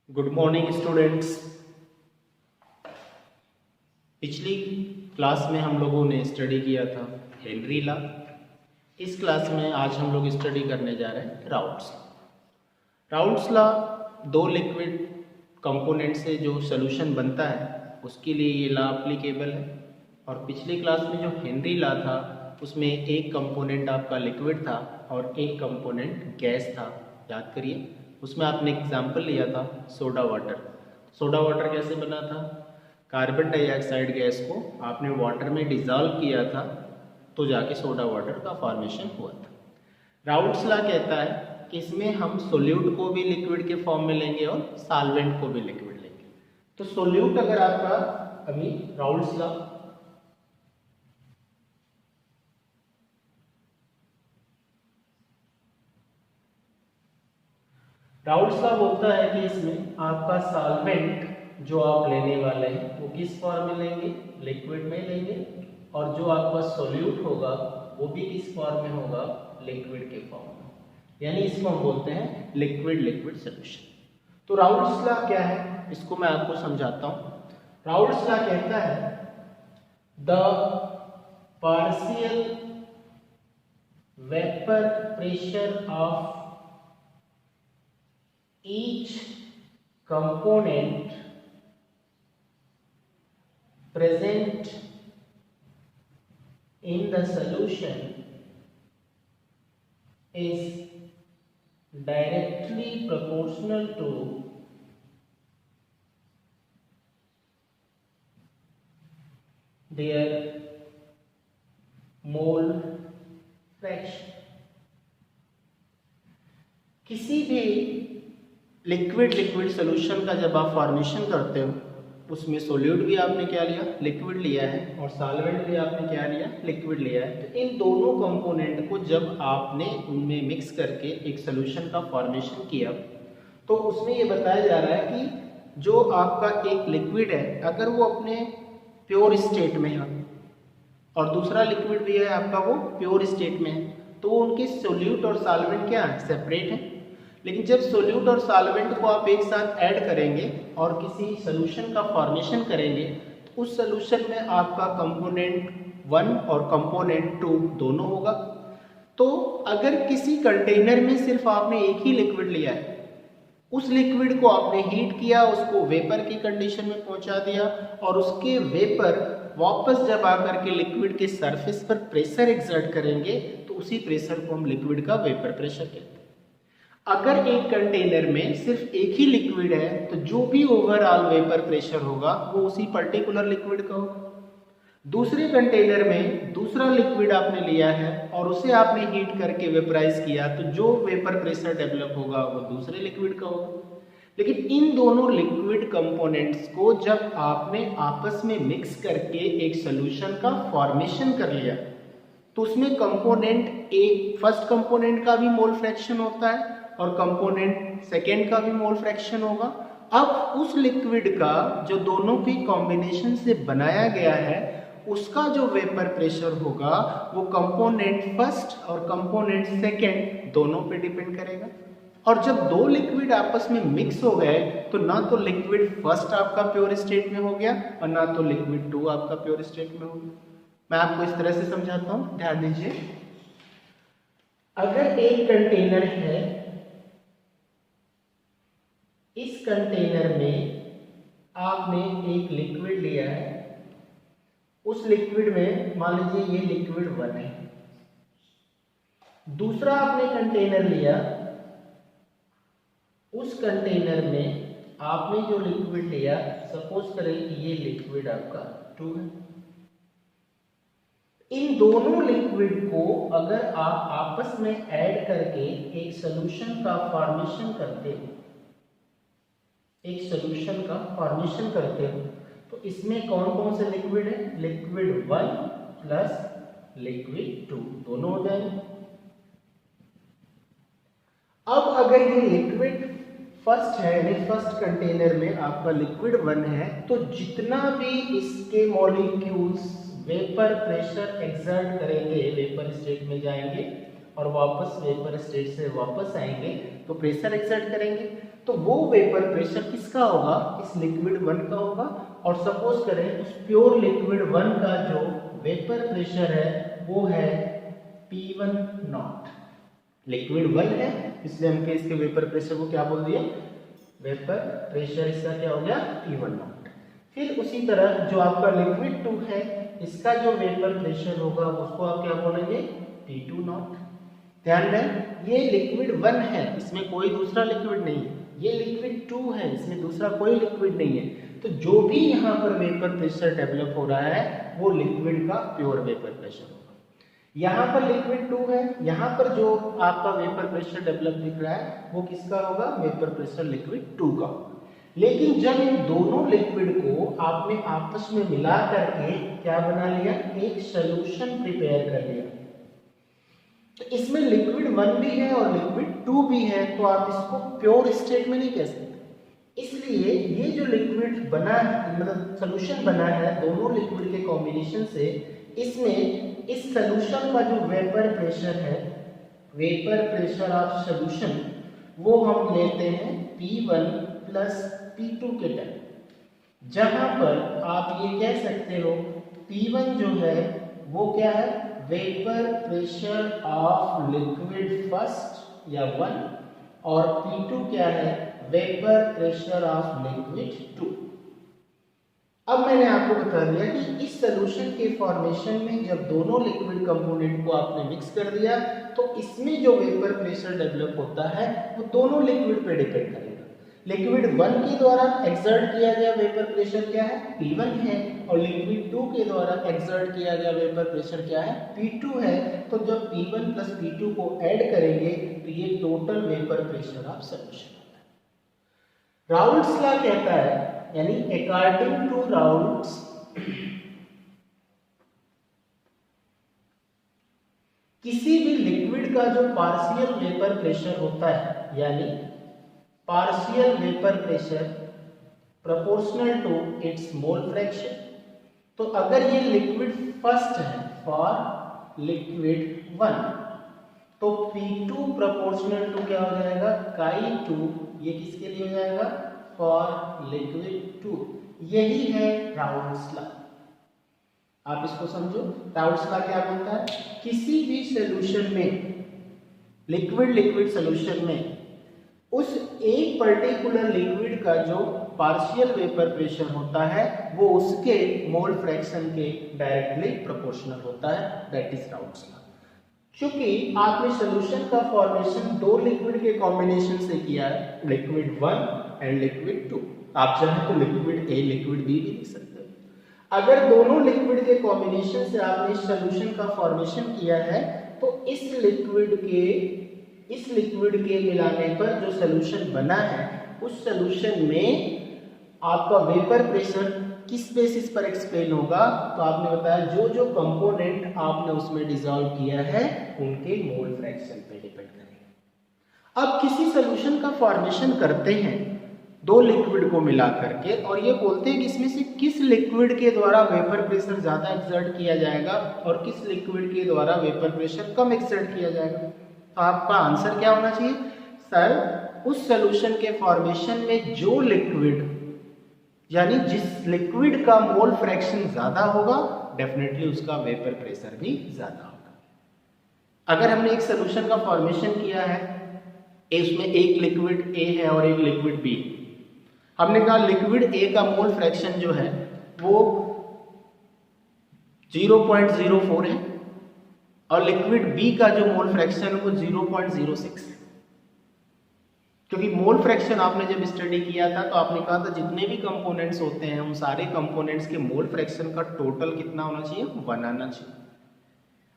Good morning students. पिछली class में हम लोगों ने स्टडी किया था हेनरी लॉ। इस क्लास में आज हम लोग स्टडी करने जा रहे हैं राउल्ट्स लॉ। दो लिक्विड कंपोनेंट से जो सोल्यूशन बनता है उसके लिए ये लॉ एप्लीकेबल है। और पिछली क्लास में जो हेनरी लॉ था उसमें एक कंपोनेंट आपका लिक्विड था और एक कंपोनेंट गैस था। याद करिए, उसमें आपने एग्जाम्पल लिया था सोडा वाटर। सोडा वाटर कैसे बना था? कार्बन डाइऑक्साइड गैस को आपने वाटर में डिज़ोल्व किया था तो जाके सोडा वाटर का फॉर्मेशन हुआ था। राउल्ट्स लॉ कहता है कि इसमें हम सोल्यूट को भी लिक्विड के फॉर्म में लेंगे और सॉल्वेंट को भी लिक्विड लेंगे। तो सोल्यूट अगर आपका अभी राउल्ट्स लॉ बोलता है कि इसमें आपका सॉल्वेंट जो आप लेने वाले हैं वो किस फॉर्म में लेंगे? लिक्विड में लेंगे। और जो आपका सोल्यूट होगा वो भी किस फॉर्म में होगा? लिक्विड के फॉर्म में। यानी इसको हम बोलते हैं लिक्विड लिक्विड सॉल्यूशन। तो राउल्ट्स लॉ क्या है इसको मैं आपको समझाता हूं। राउल्ट्स लॉ कहता है the partial vapour pressure of each component present in the solution is directly proportional to their mole fraction। किसी भी लिक्विड लिक्विड सोल्यूशन का जब आप फॉर्मेशन करते हो उसमें सोल्यूट भी आपने क्या लिया? लिक्विड लिया है। और सॉल्वेंट भी आपने क्या लिया? लिक्विड लिया है। तो इन दोनों कंपोनेंट को जब आपने उनमें मिक्स करके एक सोल्यूशन का फॉर्मेशन किया तो उसमें ये बताया जा रहा है कि जो आपका एक लिक्विड है अगर वो अपने प्योर स्टेट में है और दूसरा लिक्विड भी है आपका वो प्योर स्टेट में है तो उनके सोल्यूट और सॉल्वेंट क्या है? सेपरेट है। लेकिन जब सोल्यूट और सॉल्वेंट को आप एक साथ ऐड करेंगे और किसी सोल्यूशन का फॉर्मेशन करेंगे तो उस सोल्यूशन में आपका कंपोनेंट 1 और कंपोनेंट 2 दोनों होगा। तो अगर किसी कंटेनर में सिर्फ आपने एक ही लिक्विड लिया है, उस लिक्विड को आपने हीट किया, उसको वेपर की कंडीशन में पहुंचा दिया और उसके वेपर वापस जब आकर के लिक्विड के सरफेस पर प्रेशर एक्सर्ट करेंगे तो उसी प्रेशर को हम लिक्विड का वेपर प्रेशर कहते हैं। अगर एक कंटेनर में सिर्फ एक ही लिक्विड है तो जो भी ओवरऑल वेपर प्रेशर होगा वो उसी पर्टिकुलर लिक्विड का होगा। दूसरे कंटेनर में दूसरा लिक्विड आपने लिया है और उसे आपने हीट करके वेपराइज किया तो जो वेपर प्रेशर डेवलप होगा वो दूसरे लिक्विड का होगा। लेकिन इन दोनों लिक्विड कंपोनेंट्स को जब आपने आपस में मिक्स करके एक सोल्यूशन का फॉर्मेशन कर लिया तो उसमें कंपोनेंट एक फर्स्ट कंपोनेंट का भी मोल फ्रैक्शन होता है और कंपोनेंट सेकेंड का भी मोल फ्रैक्शन होगा। अब उस लिक्विड का जो दोनों की कॉम्बिनेशन से बनाया गया है उसका जो वेपर प्रेशर होगा वो कंपोनेंट फर्स्ट और कंपोनेंट सेकेंड दोनों पे डिपेंड करेगा। और जब दो लिक्विड आपस में मिक्स हो गए तो ना तो लिक्विड फर्स्ट आपका प्योर स्टेट में हो गया और ना तो लिक्विड 2 आपका प्योर स्टेट में हो गया। मैं आपको इस तरह से समझाता हूं, ध्यान दीजिए। अगर एक कंटेनर है, इस कंटेनर में आपने एक लिक्विड लिया है, उस लिक्विड में मान लीजिए ये लिक्विड 1 है। दूसरा आपने कंटेनर लिया, उस कंटेनर में आपने जो लिक्विड लिया सपोज करें कि ये लिक्विड आपका 2 है। इन दोनों लिक्विड को अगर आप आपस में ऐड करके एक सोल्यूशन का फॉर्मेशन करते हो, एक सोल्यूशन का फॉर्मेशन करते हो तो इसमें कौन कौन से लिक्विड है? लिक्विड 1 प्लस लिक्विड 2 दोनों हो जाएंगे। अब अगर ये लिक्विड फर्स्ट है यानी फर्स्ट कंटेनर में आपका लिक्विड 1 है तो जितना भी इसके मॉलिक्यूल्स वेपर प्रेशर एक्सर्ट करेंगे वेपर स्टेट में जाएंगे और वापस वेपर स्टेट से वापस आएंगे तो प्रेशर एक्सर्ट करेंगे, तो वो वेपर प्रेशर किसका होगा, इस लिक्विड 1 का होगा। और सपोज करें उस प्योर लिक्विड 1 का जो वेपर प्रेशर है वो है P1 नॉट। लिक्विड 1 है इसलिए हमने इसके वेपर प्रेशर को क्या बोल दिया, वेपर प्रेशर इसका क्या हो गया, P1 नॉट। फिर उसी तरह जो आपका लिक्विड 2 है इसका जो वेपर प्रेशर होगा उसको आप क्या बोलेंगे, P2 नॉट। ध्यान दें ये लिक्विड 1 है, इसमें कोई दूसरा लिक्विड नहीं है, ये लिक्विड 2 है, इसमें दूसरा कोई लिक्विड नहीं है, तो जो भी यहाँ पर वेपर प्रेशर डेवलप हो रहा है वो लिक्विड का प्योर वेपर प्रेशर होगा। यहाँ पर लिक्विड 2 है, यहाँ पर जो आपका वेपर प्रेशर डेवलप दिख रहा है वो किसका होगा, वेपर प्रेशर लिक्विड 2 का होगा। लेकिन जब इन दोनों लिक्विड को आपने आपस में मिला करके क्या बना लिया, एक सोल्यूशन प्रिपेयर कर लिया, तो इसमें लिक्विड 1 भी है और लिक्विड 2 भी है, तो आप इसको प्योर स्टेट में नहीं कह सकते। इसलिए ये जो लिक्विड बना है, मतलब सोल्यूशन बना है दोनों लिक्विड के कॉम्बिनेशन से, इसमें इस सोल्यूशन का जो वेपर प्रेशर है, वेपर प्रेशर ऑफ सोल्यूशन, वो हम लेते हैं P1 प्लस P2 के टाइम। जहां पर आप ये कह सकते हो P1 जो है वो क्या है, vapour pressure of liquid first या 1, और P2 क्या है, वेपर प्रेशर ऑफ लिक्विड 2। अब मैंने आपको बता दिया कि इस सॉल्यूशन के फॉर्मेशन में जब दोनों लिक्विड कंपोनेंट को आपने मिक्स कर दिया तो इसमें जो वेपर प्रेशर डेवलप होता है वो दोनों लिक्विड पे डिपेंड करेगा। लिक्विड 1 के द्वारा एक्सर्ट किया गया वेपर प्रेशर क्या है, P1 है, और लिक्विड 2 के द्वारा एक्सर्ट किया गया वेपर प्रेशर क्या है, P2 है। तो जब P1 प्लस P2 को ऐड करेंगे तो ये total vapour pressure of solution होता है। राउल्ट्स लॉ कहता है, यानी अकॉर्डिंग टू राउल्ट्स किसी भी लिक्विड का जो पार्शियल वेपर प्रेशर होता है, यानी partial vapour pressure proportional to its mole fraction, तो अगर ये लिक्विड फर्स्ट है फॉर लिक्विड 1 तो P2 प्रोपोर्शनल टू क्या हो जाएगा, Chi2, ये किसके लिए हो जाएगा, फॉर लिक्विड 2। यही है राउल्ट्स लॉ। आप इसको समझो, राउल्ट्स लॉ क्या बोलता है, किसी भी सॉल्यूशन में, लिक्विड सोल्यूशन में उस एक पर्टिकुलर लिक्विड का जो पार्शियल वेपर प्रेशर होता है वो उसके मोल फ्रैक्शन के डायरेक्टली प्रोपोर्शनल होता है, दैट इज राउल्ट्स लॉ। क्योंकि आपने सॉल्यूशन का फॉर्मेशन दो लिक्विड के कॉम्बिनेशन से किया है, लिक्विड 1 एंड लिक्विड 2, आप चाहें तो लिक्विड ए लिक्विड बी भी लिख सकते हो। अगर दोनों लिक्विड के कॉम्बिनेशन से आपने सॉल्यूशन का फॉर्मेशन किया है तो इस लिक्विड के मिलाने पर जो सॉल्यूशन बना है उस सॉल्यूशन में आपका वेपर प्रेशर किस बेसिस पर एक्सप्लेन होगा, तो आपने बताया जो जो कंपोनेंट आपने उसमें डिसॉल्व किया है उनके मोल फ्रैक्शन पे डिपेंड करेगा। अब किसी सॉल्यूशन का फॉर्मेशन करते हैं दो लिक्विड को मिला करके और ये बोलते हैं कि इसमें से किस लिक्विड के द्वारा वेपर प्रेशर ज्यादा एक्सर्ट किया जाएगा और किस लिक्विड के द्वारा वेपर प्रेशर कम एक्सर्ट किया जाएगा, तो आपका आंसर क्या होना चाहिए, सर उस सॉल्यूशन के फॉर्मेशन में जो लिक्विड, यानी जिस लिक्विड का मोल फ्रैक्शन ज्यादा होगा डेफिनेटली उसका वेपर प्रेशर भी ज्यादा होगा। अगर हमने एक सॉल्यूशन का फॉर्मेशन किया है, इसमें एक लिक्विड ए है और एक लिक्विड बी, हमने कहा लिक्विड ए का मोल फ्रैक्शन जो है वो 0.04 है और लिक्विड बी का जो मोल फ्रैक्शन है वो 0.06 है। क्योंकि मोल फ्रैक्शन आपने जब स्टडी किया था तो आपने कहा था जितने भी कंपोनेंट्स होते हैं उन सारे कंपोनेंट्स के मोल फ्रैक्शन का टोटल कितना होना चाहिए, 1 आना चाहिए।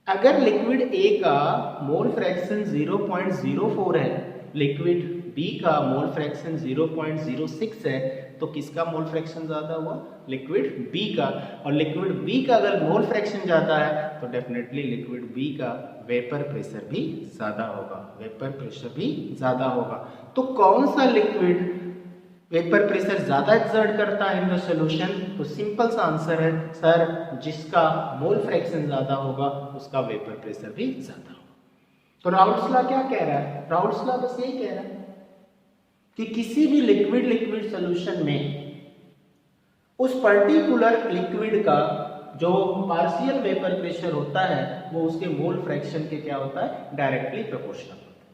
अगर लिक्विड ए का मोल फ्रैक्शन 0.04 है, लिक्विड बी का मोल फ्रैक्शन 0.06 है, तो किसका मोल फ्रैक्शन ज्यादा हुआ, लिक्विड बी का। और लिक्विड बी का अगर मोल फ्रैक्शन ज्यादा है तो डेफिनेटली लिक्विड बी का वेपर प्रेशर भी ज्यादा होगा, वेपर प्रेशर भी ज्यादा होगा। तो कौन सा लिक्विड वेपर प्रेशर ज्यादा एक्सर्ट करता है इन द सॉल्यूशन, तो सिंपल सा आंसर है सर जिसका मोल फ्रैक्शन ज्यादा होगा उसका वेपर प्रेशर भी ज्यादा होगा। तो राउल्ट्स लॉ क्या कह रहा है? राउल्ट्स लॉ बस यही कह रहा है कि किसी भी लिक्विड लिक्विड सॉल्यूशन में उस पर्टिकुलर लिक्विड का जो पार्शियल वेपर प्रेशर होता है वो उसके मोल फ्रैक्शन के क्या होता है? डायरेक्टली प्रोपोर्शनल होता है।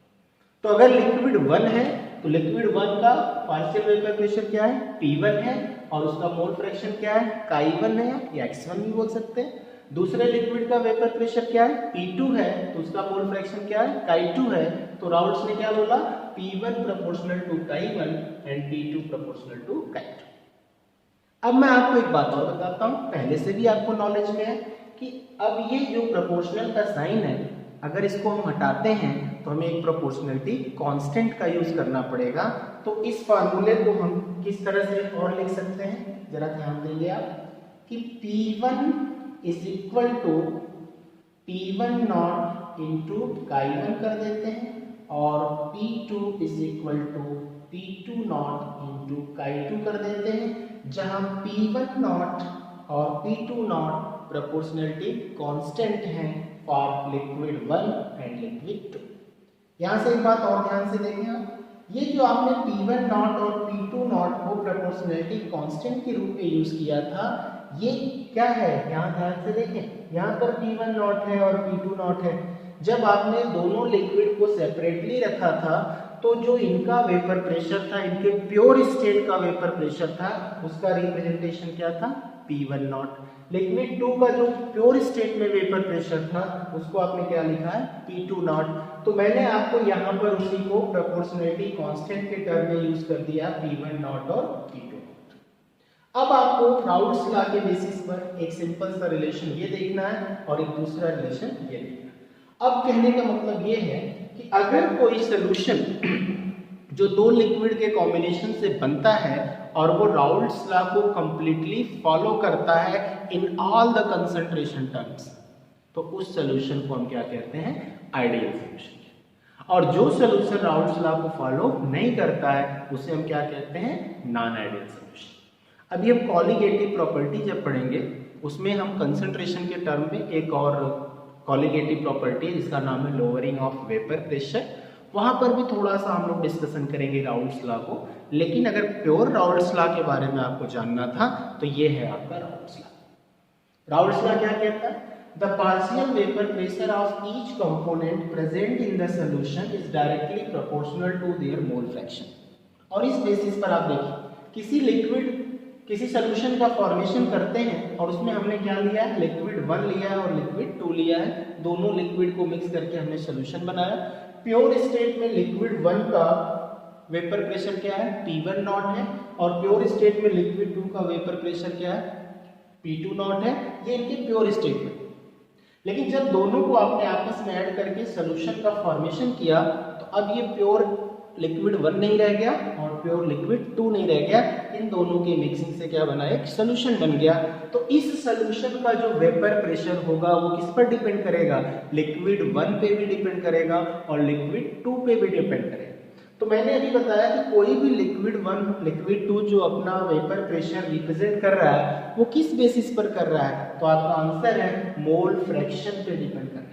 तो अगर लिक्विड 1 है तो लिक्विड 1 का पार्शियल वेपर प्रेशर क्या है? P1 है और उसका मोल फ्रैक्शन क्या है? Chi1 है या X1 भी बोल सकते हैं। दूसरे लिक्विड का वेपर प्रेशर क्या है? P2 है तो उसका मोल फ्रैक्शन क्या है? Chi2 है। तो राउल्ट्स ने क्या बोला? P1 proportional to Chi1 and P2 proportional to Chi2। अब मैं आपको एक बात और बताता हूं, पहले से भी आपको नॉलेज में है कि अब ये जो प्रोपोर्शनल का साइन है अगर इसको हम हटाते हैं तो हमें एक प्रोपोर्शनलिटी कांस्टेंट का यूज करना पड़ेगा। तो इस फार्मूले को हम किस तरह से और लिख सकते हैं, जरा ध्यान देंगे आप कि P1 is equal to P1 not into Chi1 कर देते हैं और P2 is equal to P2 not into Chi2 कर देते हैं, जहां P1 नॉट और P2 नॉट प्रोपोर्शनलिटी कांस्टेंट हैं फॉर लिक्विड 1 एंड लिक्विड 2। यहां से एक बात और ध्यान से देखें आप, ये जो आपने P1 नॉट और P2 नॉट को प्रोपोर्शनलिटी कांस्टेंट के रूप में यूज किया था, ये क्या है? यहां ध्यान से देखें, यहां पर P1 नॉट है और P2 नॉट है। जब आपने दोनों लिक्विड को सेपरेटली रखा था तो जो इनका वेपर प्रेशर था, इनके प्योर स्टेट का वेपर प्रेशर था, उसका रिप्रेजेंटेशन क्या था? P1 not. लिक्विड 2 का जो प्योर स्टेट में वेपर प्रेशर था उसको आपने क्या लिखा है? P2 not. तो मैंने आपको यहाँ पर उसी को प्रोपोर्शनलिटी कांस्टेंट के टर्म में यूज कर दिया, P1 नॉट और P2 नॉट। अब आपको राउल्ट्स लॉ के बेसिस पर एक सिंपल सा रिलेशन ये देखना है और एक दूसरा रिलेशन ये देखना है। अब कहने का मतलब ये है कि अगर कोई सॉल्यूशन जो दो लिक्विड के कॉम्बिनेशन से बनता है और वो राउल्ट्स लॉ को कंप्लीटली फॉलो करता है in all the concentration terms, तो उस सॉल्यूशन को हम क्या कहते हैं? Ideal solution. और जो सॉल्यूशन राउल्ट्स लॉ को फॉलो नहीं करता है उसे हम क्या कहते हैं? Non ideal solution. अभी हम कॉलिगेटिव प्रॉपर्टी जब पढ़ेंगे उसमें हम कंसंट्रेशन के टर्म में एक और कॉलिगेटिव प्रॉपर्टी जिसका नाम है लोअरिंग ऑफ वेपर प्रेशर, वहां पर भी थोड़ा सा हम लोग डिस्कशन करेंगे राउल्ट्स लॉ को। लेकिन अगर प्योर राउल्ट्स लॉ के बारे में आपको जानना था तो ये है आपका राउल्ट्स लॉ। राउल्ट्स लॉ क्या कहता है? The partial vapour pressure of each component present in the solution is directly proportional to their mole fraction. और इस बेसिस पर आप देखिए किसी लिक्विड किसी सॉल्यूशन का फॉर्मेशन करते हैं और उसमें हमने क्या लिया है? लिक्विड 1 लिया है और लिक्विड 2 लिया है, दोनों लिक्विड को मिक्स करके हमने सॉल्यूशन बनाया। प्योर स्टेट में लिक्विड 1 का वेपर प्रेशर क्या है? P1 नॉट है और प्योर स्टेट में लिक्विड 2 का वेपर प्रेशर क्या है? P2 नॉट है। ये इनके प्योर स्टेट में। लेकिन जब दोनों को आपने आपस में ऐड करके सॉल्यूशन का फॉर्मेशन किया तो अब ये प्योर लिक्विड 1 नहीं रह गया और प्योर लिक्विड 2 नहीं रह गया, इन दोनों के मिक्सिंग से क्या बना? एक सॉल्यूशन बन गया। तो इस सॉल्यूशन का जो वेपर प्रेशर होगा वो किस पर डिपेंड करेगा? लिक्विड 1 पे भी डिपेंड करेगा और लिक्विड 2 पे भी डिपेंड करेगा। तो मैंने अभी बताया कि कोई भी लिक्विड 1 लिक्विड 2 जो अपना वेपर प्रेशर रिप्रेजेंट कर रहा है वो किस बेसिस पर कर रहा है? तो आपका आंसर है मोल फ्रैक्शन पे डिपेंड कर रहा है।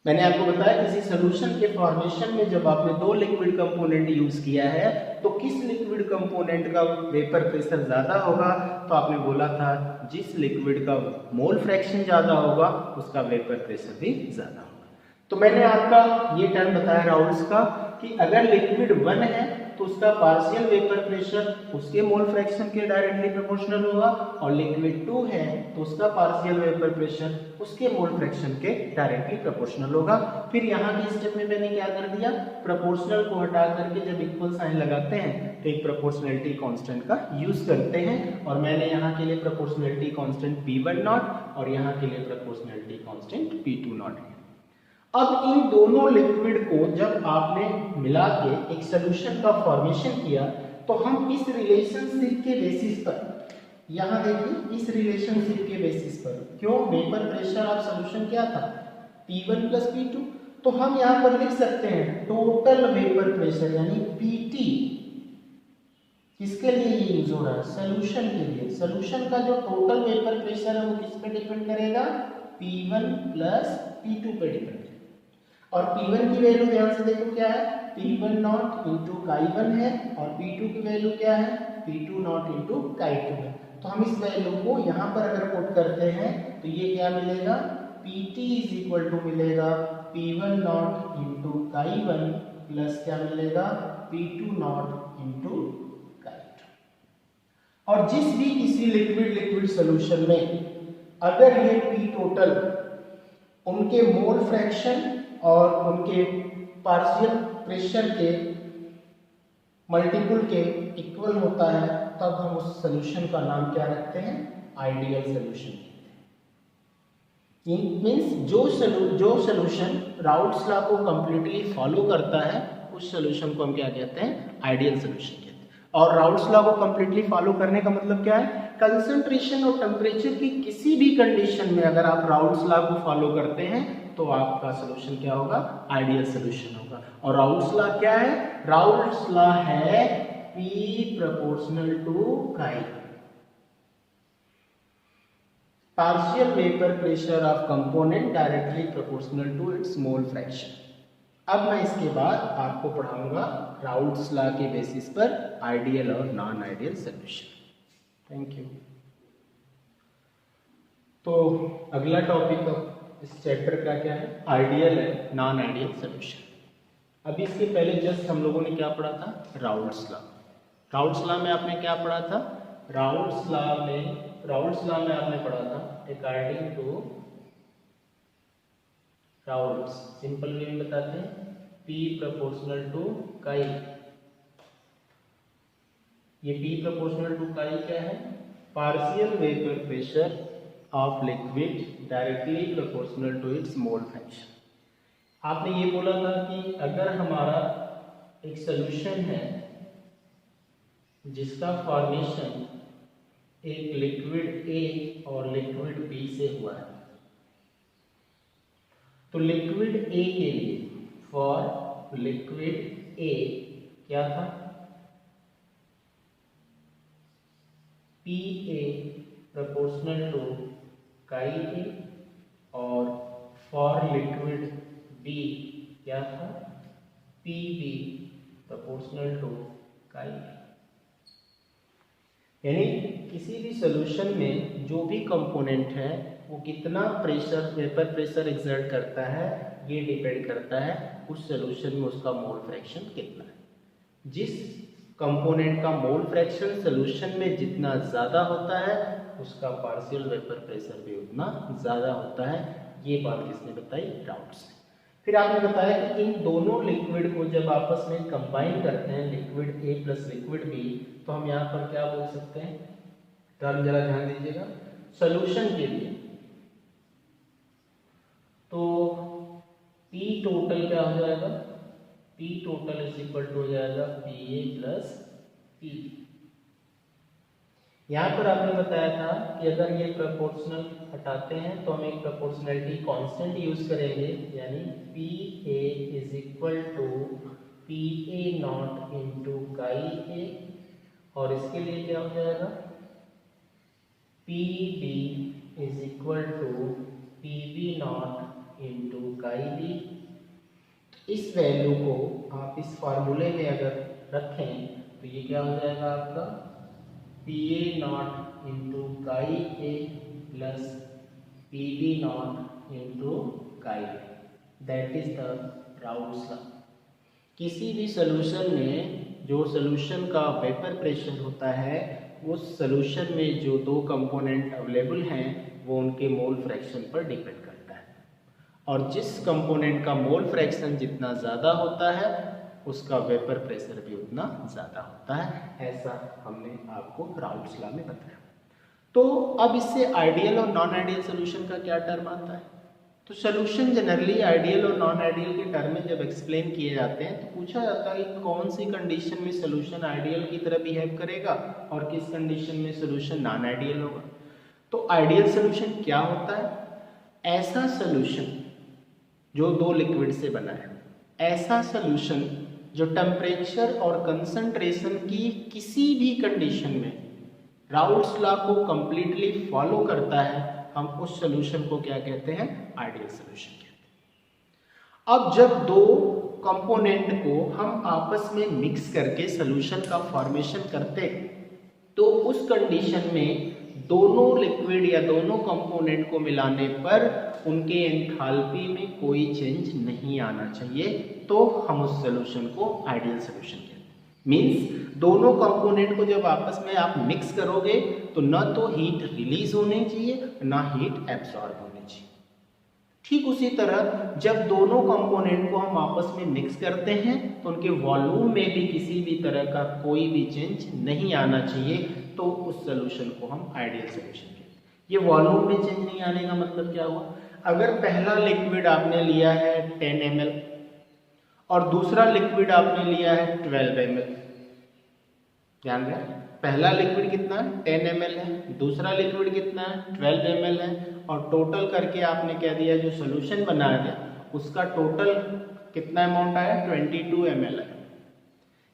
मैंने आपको बताया किसी सॉल्यूशन के फॉर्मेशन में जब आपने दो लिक्विड कंपोनेंट यूज किया है तो किस लिक्विड कंपोनेंट का वेपर प्रेशर ज्यादा होगा? तो आपने बोला था जिस लिक्विड का मोल फ्रैक्शन ज्यादा होगा उसका वेपर प्रेशर भी ज्यादा होगा। तो मैंने आपका ये टर्म बताया राउल्ट्स का कि अगर लिक्विड 1 है तो उसका पार्शियल वेपर प्रेशर उसके मोल फ्रैक्शन के डायरेक्टली प्रोपोर्शनल होगा और लिक्विड 2 है तो उसका पार्शियल वेपर प्रेशर उसके मोल फ्रैक्शन के डायरेक्टली प्रोपोर्शनल होगा। फिर यहाँ के स्टेप में मैंने क्या कर दिया? प्रोपोर्शनल को हटा करके जब इक्वल साइन लगाते हैं तो एक प्रोपोर्शनलिटी कांस्टेंट का यूज करते हैं और मैंने यहाँ के लिए प्रोपोर्शनलिटी कांस्टेंट P1 नॉट और यहाँ के लिए प्रोपोर्शनलिटी कांस्टेंट P2 नॉट है। अब इन दोनों लिक्विड को जब आपने मिला के एक सॉल्यूशन का फॉर्मेशन किया तो हम इस रिलेशनशिप के बेसिस पर, यहां देखिए इस रिलेशनशिप के बेसिस पर, क्यों? वेपर प्रेशर ऑफ सॉल्यूशन क्या था? P1 plus P2। तो हम यहां पर लिख सकते हैं टोटल वेपर प्रेशर यानी PT किसके लिए ये यूज हो रहा है? सॉल्यूशन के लिए। सॉल्यूशन का जो टोटल वेपर प्रेशर है वो किस पे डिपेंड करेगा? P1 प्लस P2 पे डिपेंड करेगा। और P1 की वैल्यू ध्यान से देखो क्या है, P1 नॉट इंटू Chi1 है, और P2 की वैल्यू क्या है, P2 नॉट इंटू Chi2 है। तो हम इस वैल्यू को यहाँ पर अगर पुट करते हैं तो ये क्या मिलेगा, PT इज इक्वल टू मिलेगा P1 not into Chi1 plus क्या मिलेगा, P2 नॉट इंटू Chi2। और जिस भी किसी लिक्विड सोल्यूशन में अगर ये P टोटल उनके मोल फ्रैक्शन और उनके पार्शियल प्रेशर के मल्टीपल के इक्वल होता है, तब हम उस सॉल्यूशन का नाम क्या रखते हैं, आइडियल सॉल्यूशन। मीन्स जो सॉल्यूशन राउट्स लॉ को कंप्लीटली फॉलो करता है उस सॉल्यूशन को हम क्या कहते हैं, आइडियल सॉल्यूशन कहते हैं। और राउट्स लॉ को कंप्लीटली फॉलो करने का मतलब क्या है, कंसंट्रेशन और टेम्परेचर की किसी भी कंडीशन में अगर आप राउट्स लॉ को फॉलो करते हैं तो आपका सॉल्यूशन क्या होगा, आइडियल सॉल्यूशन होगा। और राउट्स लॉ क्या है, राउट्स लॉ है P proportional to Chi, partial vapour pressure of component directly proportional to its mole fraction. अब मैं इसके बाद आपको पढ़ाऊंगा राउट्स लॉ के बेसिस पर आइडियल और non ideal solution. Thank you. तो अगला टॉपिक इस चैप्टर का क्या है, आइडियल है नॉन आइडियल सॉल्यूशन। अभी इसके पहले जस्ट हम लोगों ने क्या पढ़ा था, राउट्स लॉ। राउट्स लॉ में आपने क्या पढ़ा था, राउट्स लॉ में आपने पढ़ा था according to Raoult's, simple way में बताते हैं, P प्रोपोर्शनल टू Chi। ये P प्रोपोर्शनल टू Chi क्या है, partial vapour pressure of liquid directly proportional to its mole fraction. आपने ये बोला था कि अगर हमारा एक सॉल्यूशन है जिसका फॉर्मेशन एक लिक्विड A और लिक्विड B से हुआ है, तो लिक्विड A के लिए, फॉर लिक्विड A क्या था, PA proportional to Chi A, और फॉर लिक्विड B क्या था, PB proportional to Chi A। यानी किसी भी सॉल्यूशन में जो भी कंपोनेंट है वो कितना प्रेशर, वेपर प्रेशर एक्सर्ट करता है, ये डिपेंड करता है उस सॉल्यूशन में उसका मोल फ्रैक्शन कितना है। जिस कंपोनेंट का मोल फ्रैक्शन सॉल्यूशन में जितना ज़्यादा होता है उसका पार्शियल वेपर प्रेशर भी उतना ज़्यादा होता है। ये बात किसने बताई, राउट्स ने। फिर आपने बताया कि इन दोनों लिक्विड को जब आपस में कंबाइन करते हैं, liquid A plus liquid B, तो हम यहाँ पर क्या बोल सकते हैं, टर्म जरा ध्यान दीजिएगा, सॉल्यूशन के लिए तो P टोटल क्या हो जाएगा, P total is equal to हो जाएगा PA प्लस P। यहाँ पर आपने बताया था कि अगर ये प्रोपोर्शनल हटाते हैं तो हम एक प्रोपोर्शनलिटी कांस्टेंट यूज करेंगे, यानी PA is equal to PA not into Chi A, और इसके लिए क्या हो जाएगा, PB is equal to PB not into Chi B। इस वैल्यू को आप इस फार्मूले में अगर रखें तो ये क्या हो जाएगा आपका, PA not into Chi A plus PB not into Chi A, that is the routes law. किसी भी सॉल्यूशन में जो सॉल्यूशन का वेपर प्रेशर होता है उस सॉल्यूशन में जो दो कंपोनेंट अवेलेबल हैं वो उनके मोल फ्रैक्शन पर डिपेंड करता है, और जिस कंपोनेंट का मोल फ्रैक्शन जितना ज़्यादा होता है उसका वेपर प्रेशर भी उतना ज़्यादा होता है। ऐसा हमने आपको राउट्स लॉ में बताया। तो अब इससे आइडियल और नॉन आइडियल सॉल्यूशन का क्या टर्म आता है, तो सॉल्यूशन जनरली आइडियल और नॉन आइडियल के टर्म में जब एक्सप्लेन किए जाते हैं तो पूछा जाता है कि कौन सी कंडीशन में सॉल्यूशन आइडियल की तरह बिहेव करेगा और किस कंडीशन में सॉल्यूशन नॉन आइडियल होगा। तो आइडियल सॉल्यूशन क्या होता है, ऐसा सॉल्यूशन जो दो लिक्विड से बना है, ऐसा सॉल्यूशन जो टेम्परेचर और कंसंट्रेशन की किसी भी कंडीशन में राउट्स लॉ को कंप्लीटली फॉलो करता है, हम उस सॉल्यूशन को क्या कहते हैं, आइडियल सॉल्यूशन कहते हैं। अब जब दो कंपोनेंट को हम आपस में मिक्स करके सॉल्यूशन का फॉर्मेशन करते तो उस कंडीशन में दोनों लिक्विड या दोनों कंपोनेंट को मिलाने पर उनके एंथैल्पी में कोई चेंज नहीं आना चाहिए, तो हम उस सॉल्यूशन को आइडियल सॉल्यूशन कहते हैं। मींस दोनों कंपोनेंट को जब आपस में आप मिक्स करोगे तो न तो हीट रिलीज होनी चाहिए ना हीट एब्सॉर्ब होनी चाहिए। ठीक उसी तरह जब दोनों कंपोनेंट को हम आपस में मिक्स करते हैं तो उनके वॉल्यूम में भी किसी भी तरह का कोई भी चेंज नहीं आना चाहिए, तो उस सॉल्यूशन को हम आइडियल सॉल्यूशन कहते हैं। ये वॉल्यूम में चेंज नहीं आने का मतलब क्या हुआ? अगर पहला लिक्विड आपने लिया है 10 ml और दूसरा लिक्विड आपने लिया है 12 ml, ध्यान रहे पहला लिक्विड कितना है 10 ml है, दूसरा लिक्विड कितना है 12 ml है, और टोटल करके आपने कह दिया जो सॉल्यूशन बनाया गया उसका टोटल कितना अमाउंट आया 22 ml है।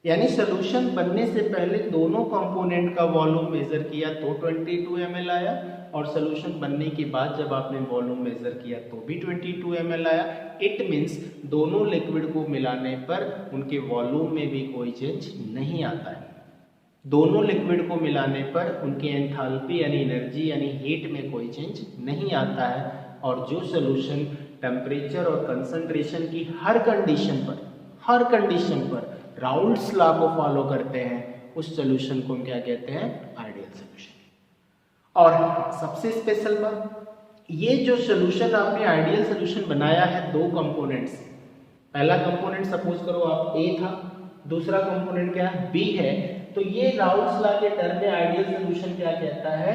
यानी सॉल्यूशन बनने से पहले दोनों कंपोनेंट का वॉल्यूम मेजर किया तो 22 ml आया, और सॉल्यूशन बनने के बाद जब आपने वॉल्यूम मेजर किया तो भी 22 ml आया। इट मीन्स दोनों लिक्विड को मिलाने पर उनके वॉल्यूम में भी कोई चेंज नहीं आता है। दोनों लिक्विड को मिलाने पर उनके एंथैल्पी यानी एनर्जी यानी हीट में कोई चेंज नहीं आता है, और जो सॉल्यूशन टेम्परेचर और कंसंट्रेशन की हर कंडीशन पर राउल्ट्स लॉ को फॉलो करते हैं उस सॉल्यूशन को हम क्या कहते हैं? Ideal solution. और सबसे स्पेशल बात, ये जो सॉल्यूशन आपने आइडियल सॉल्यूशन बनाया है दो कंपोनेंट्स, पहला कंपोनेंट सपोज करो आप ए था, दूसरा कंपोनेंट क्या है बी है, तो ये राउल्ट्स लॉ के टर्म में आइडियल सॉल्यूशन क्या कहता है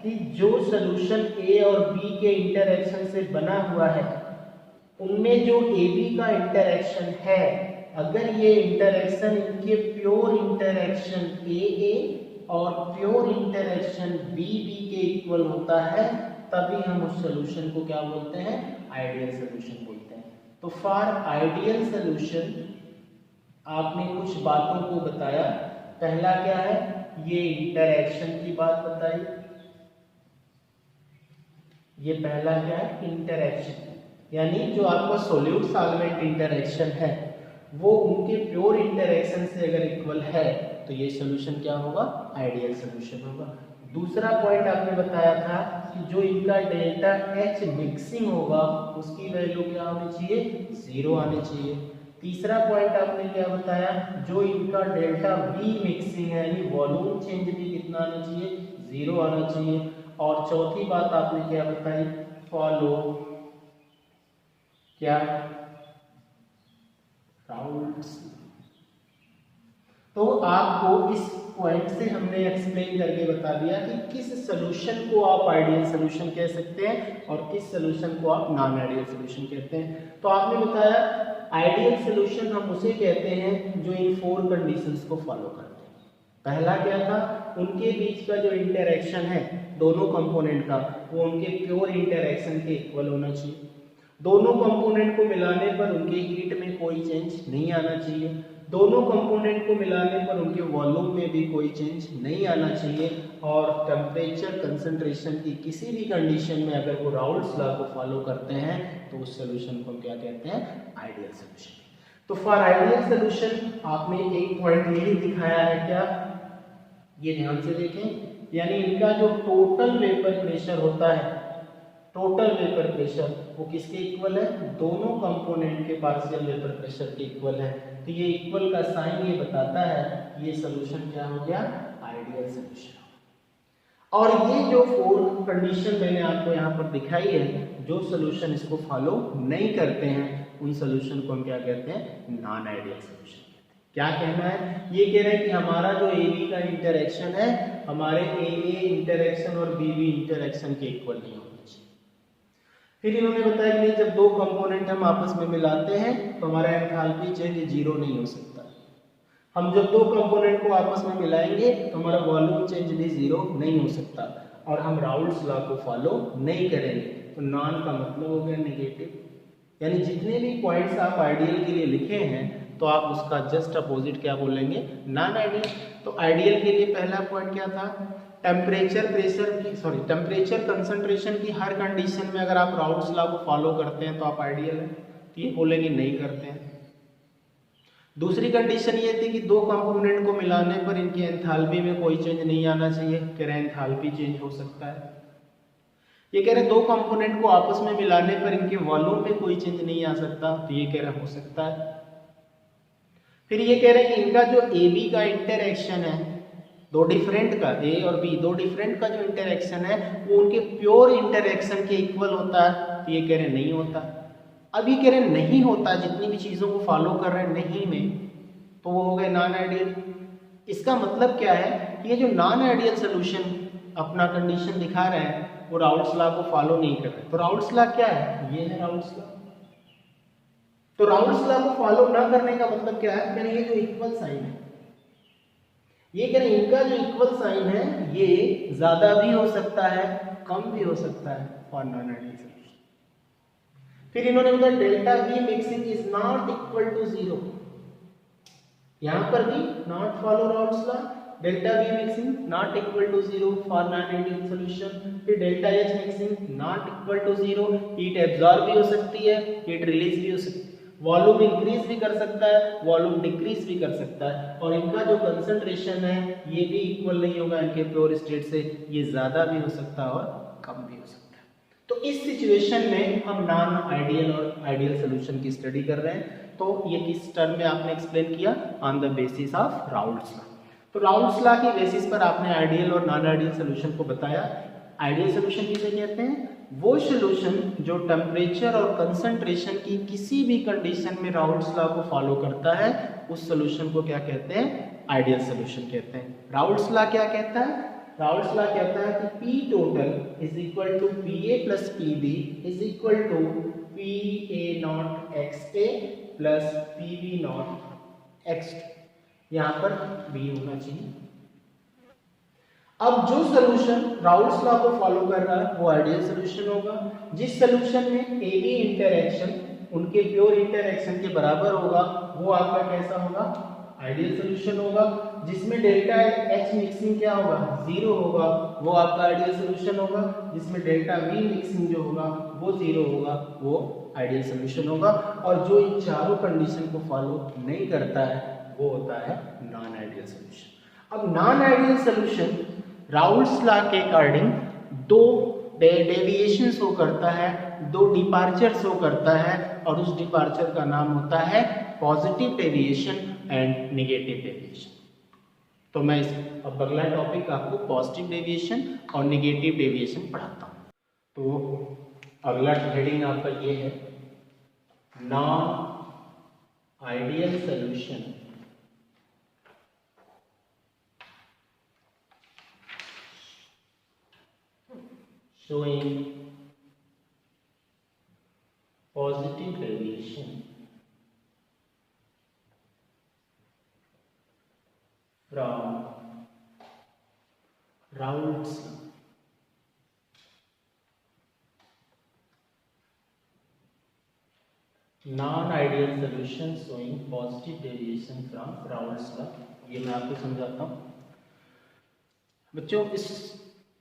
कि जो सॉल्यूशन ए और बी के इंटरैक्शन से बना हुआ है उनमें जो ए बी का इंटरैक्शन है, अगर ये इंटरैक्शन इनके प्योर इंटरैक्शन ए और प्योर इंटरैक्शन बी के इक्वल होता है तभी हम उस सॉल्यूशन को क्या बोलते हैं? आइडियल सॉल्यूशन बोलते हैं। तो फॉर आइडियल सॉल्यूशन आपने कुछ बातों को बताया। पहला क्या है? ये इंटरैक्शन की बात बताई। ये पहला क्या है? इंटरैक्शन, यानी जो आपका सोल्यूट सॉल्वेंट इंटरैक्शन है वो उनके प्योर इंटरैक्शन से अगर इक्वल है तो ये सॉल्यूशन क्या होगा? आइडियल सॉल्यूशन होगा। दूसरा पॉइंट आपने बताया था कि जो इनका डेल्टा H मिक्सिंग होगा उसकी वैल्यू क्या होनी चाहिए? 0 आनी चाहिए। तीसरा पॉइंट आपने क्या बताया? जो इनका डेल्टा V मिक्सिंग है यानी वॉल्यूम चेंज भी कितना आना चाहिए? 0 आना चाहिए। और चौथी बात आपने क्या बताई? फॉलो क्या? राउल्ट्स। तो आपको इस पॉइंट से हमने एक्सप्लेन करके बता दिया कि किस सॉल्यूशन को आप आइडियल सॉल्यूशन कह सकते हैं और किस सॉल्यूशन को आप नॉन आइडियल सॉल्यूशन कहते हैं। तो आपने बताया आइडियल सॉल्यूशन हम उसे कहते हैं जो इन 4 कंडीशंस को फॉलो करते हैं। पहला क्या था? उनके बीच का जो इंटरैक्शन है दोनों कंपोनेंट का वो उनके प्योर इंटरैक्शन के इक्वल होना चाहिए। दोनों कंपोनेंट को मिलाने पर उनके हीट में कोई चेंज नहीं आना चाहिए। दोनों कंपोनेंट को मिलाने पर उनके वॉल्यूम में भी कोई चेंज नहीं आना चाहिए। और टेम्परेचर कंसंट्रेशन की किसी भी कंडीशन में अगर वो राउल्ट्स लॉ को फॉलो करते हैं तो उस सॉल्यूशन को हम क्या कहते हैं? Ideal solution. तो फॉर आइडियल सॉल्यूशन आपने एक पॉइंट ये दिखाया है, क्या? ये ध्यान से देखें, यानी इनका जो टोटल वेपर प्रेशर होता है, टोटल वेपर प्रेशर वो किसके इक्वल है? दोनों कंपोनेंट के पार्शियल वेपर प्रेशर के इक्वल है। तो ये इक्वल का साइन ये बताता है ये सॉल्यूशन क्या हो गया? Ideal solution. और ये जो 4 कंडीशन मैंने आपको यहाँ पर दिखाई है, जो सॉल्यूशन इसको फॉलो नहीं करते हैं उन सॉल्यूशन को हम क्या कहते हैं? Non ideal solution. क्या कहना है? ये कह रहे हैं कि हमारा जो AB का इंटरैक्शन है हमारे AA इंटरैक्शन और BB इंटरैक्शन के इक्वल नहीं होना चाहिए। फिर इन्होंने बताया कि नहीं, जब दो कंपोनेंट हम आपस में मिलाते हैं तो हमारा एंथैल्पी चेंज 0 नहीं हो सकता। हम जब दो कंपोनेंट को आपस में मिलाएंगे तो हमारा वॉल्यूम चेंज भी 0 नहीं हो सकता। और हम राउल्ट्स लॉ को फॉलो नहीं करेंगे। तो नॉन का मतलब हो गया नेगेटिव, यानी जितने भी पॉइंट्स आप आइडियल के लिए लिखे हैं तो आप उसका जस्ट अपोजिट क्या बोलेंगे? Non ideal. तो आइडियल के लिए पहला पॉइंट क्या था? टेम्परेचर कंसंट्रेशन की हर कंडीशन में अगर आप राउल्ट्स लॉ को फॉलो करते हैं तो आप आइडियल हैं। तो ये बोलेंगे नहीं करते हैं। दूसरी कंडीशन ये थी कि दो कंपोनेंट को मिलाने पर इनकी एंथैल्पी में कोई चेंज नहीं आना चाहिए, कह रहे हैं एंथैल्पी चेंज हो सकता है। ये कह रहे हैं दो कंपोनेंट को आपस में मिलाने पर इनके वॉल्यूम में कोई चेंज नहीं आ सकता, तो ये कह रहे हो सकता है। फिर ये कह रहे हैं कि इनका जो ए बी का इंटरएक्शन है, दो डिफरेंट का ए और बी दो डिफरेंट का जो इंटरएक्शन है वो उनके प्योर इंटरएक्शन के इक्वल होता है, तो ये कह रहे हैं नहीं होता। अब ये कह रहे हैं नहीं होता, जितनी भी चीज़ों को फॉलो कर रहे हैं नहीं में, तो वो हो गए नॉन आइडियल। इसका मतलब क्या है कि ये जो नॉन आइडियल सोल्यूशन अपना कंडीशन दिखा रहे हैं वो राउल्ट्स लॉ को फॉलो नहीं कर रहे। तो राउल्ट्स लॉ क्या है, ये है राउल्ट्स लॉ। तो राउल्ट्स लॉ को फॉलो ना करने का मतलब क्या है, कह रहे हैं ये जो इक्वल साइन है, ये कह रहे हैं इनका जो इक्वल साइन है ये ज्यादा भी हो सकता है कम भी हो सकता है फॉर नॉन आइडियल सोल्यूशन। फिर इन्होंने बताया delta V mixing is not equal to 0, यहां पर भी not follow Raoult's law, delta V mixing not equal to 0 for non ideal solution. फिर delta H mixing not equal to 0, heat absorb भी हो सकती है, हीट रिलीज भी हो सकती है, वॉल्यूम इंक्रीज भी कर सकता है, वॉल्यूम डिक्रीज भी कर सकता है, और इनका जो कंसंट्रेशन है ये भी इक्वल नहीं होगा इनके प्योर स्टेट से, ये ज्यादा भी हो सकता है और कम भी हो सकता है। तो इस सिचुएशन में हम नॉन आइडियल और आइडियल सॉल्यूशन की स्टडी कर रहे हैं। तो ये किस टर्म में आपने एक्सप्लेन किया, on the basis of Raoult's law. तो राउल्ट्स लॉ की बेसिस पर आपने आइडियल और नॉन आइडियल सॉल्यूशन को बताया। आइडियल सॉल्यूशन किसे कहते हैं, वो सॉल्यूशन जो टेम्परेचर और कंसंट्रेशन की किसी भी कंडीशन में राउल्ट्स लॉ को फॉलो करता है उस सॉल्यूशन को क्या कहते हैं, आइडियल सॉल्यूशन कहते हैं। राउल्ट्स लॉ क्या कहता है, राउल्ट्स लॉ कहता है कि P total is equal to PA plus PB is equal to PA not XA plus PB not X2, यहाँ पर B होना चाहिए। अब जो सॉल्यूशन राउल्ट्स लॉ को फॉलो कर रहा है वो आइडियल सॉल्यूशन होगा। जिस सॉल्यूशन में ए बी इंटरएक्शन उनके प्योर इंटरएक्शन के बराबर होगा वो आपका कैसा होगा, आइडियल सॉल्यूशन होगा। जिसमें डेल्टा एच मिक्सिंग क्या होगा, 0 होगा, वो आपका आइडियल सॉल्यूशन होगा। जिसमें डेल्टा वी मिक्सिंग जो होगा वो 0 होगा, वो आइडियल सॉल्यूशन होगा। और जो इन चारों कंडीशन को फॉलो नहीं करता है वो होता है नॉन आइडियल सॉल्यूशन। अब non ideal solution Raoult's law के अकॉर्डिंग दो डेविएशन शो करता है, दो डिपार्चर शो करता है, और उस डिपार्चर का नाम होता है positive deviation and negative deviation. तो मैं इस अब अगला टॉपिक आपको पॉजिटिव डेविएशन और नेगेटिव डेविएशन पढ़ाता हूँ। तो अगला हेडिंग आपका ये है, non ideal solution showing positive deviation from Raoult's law. Non-ideal solution showing positive deviation from Raoult's law, ये मैं आपको समझाता हूँ। बच्चों इस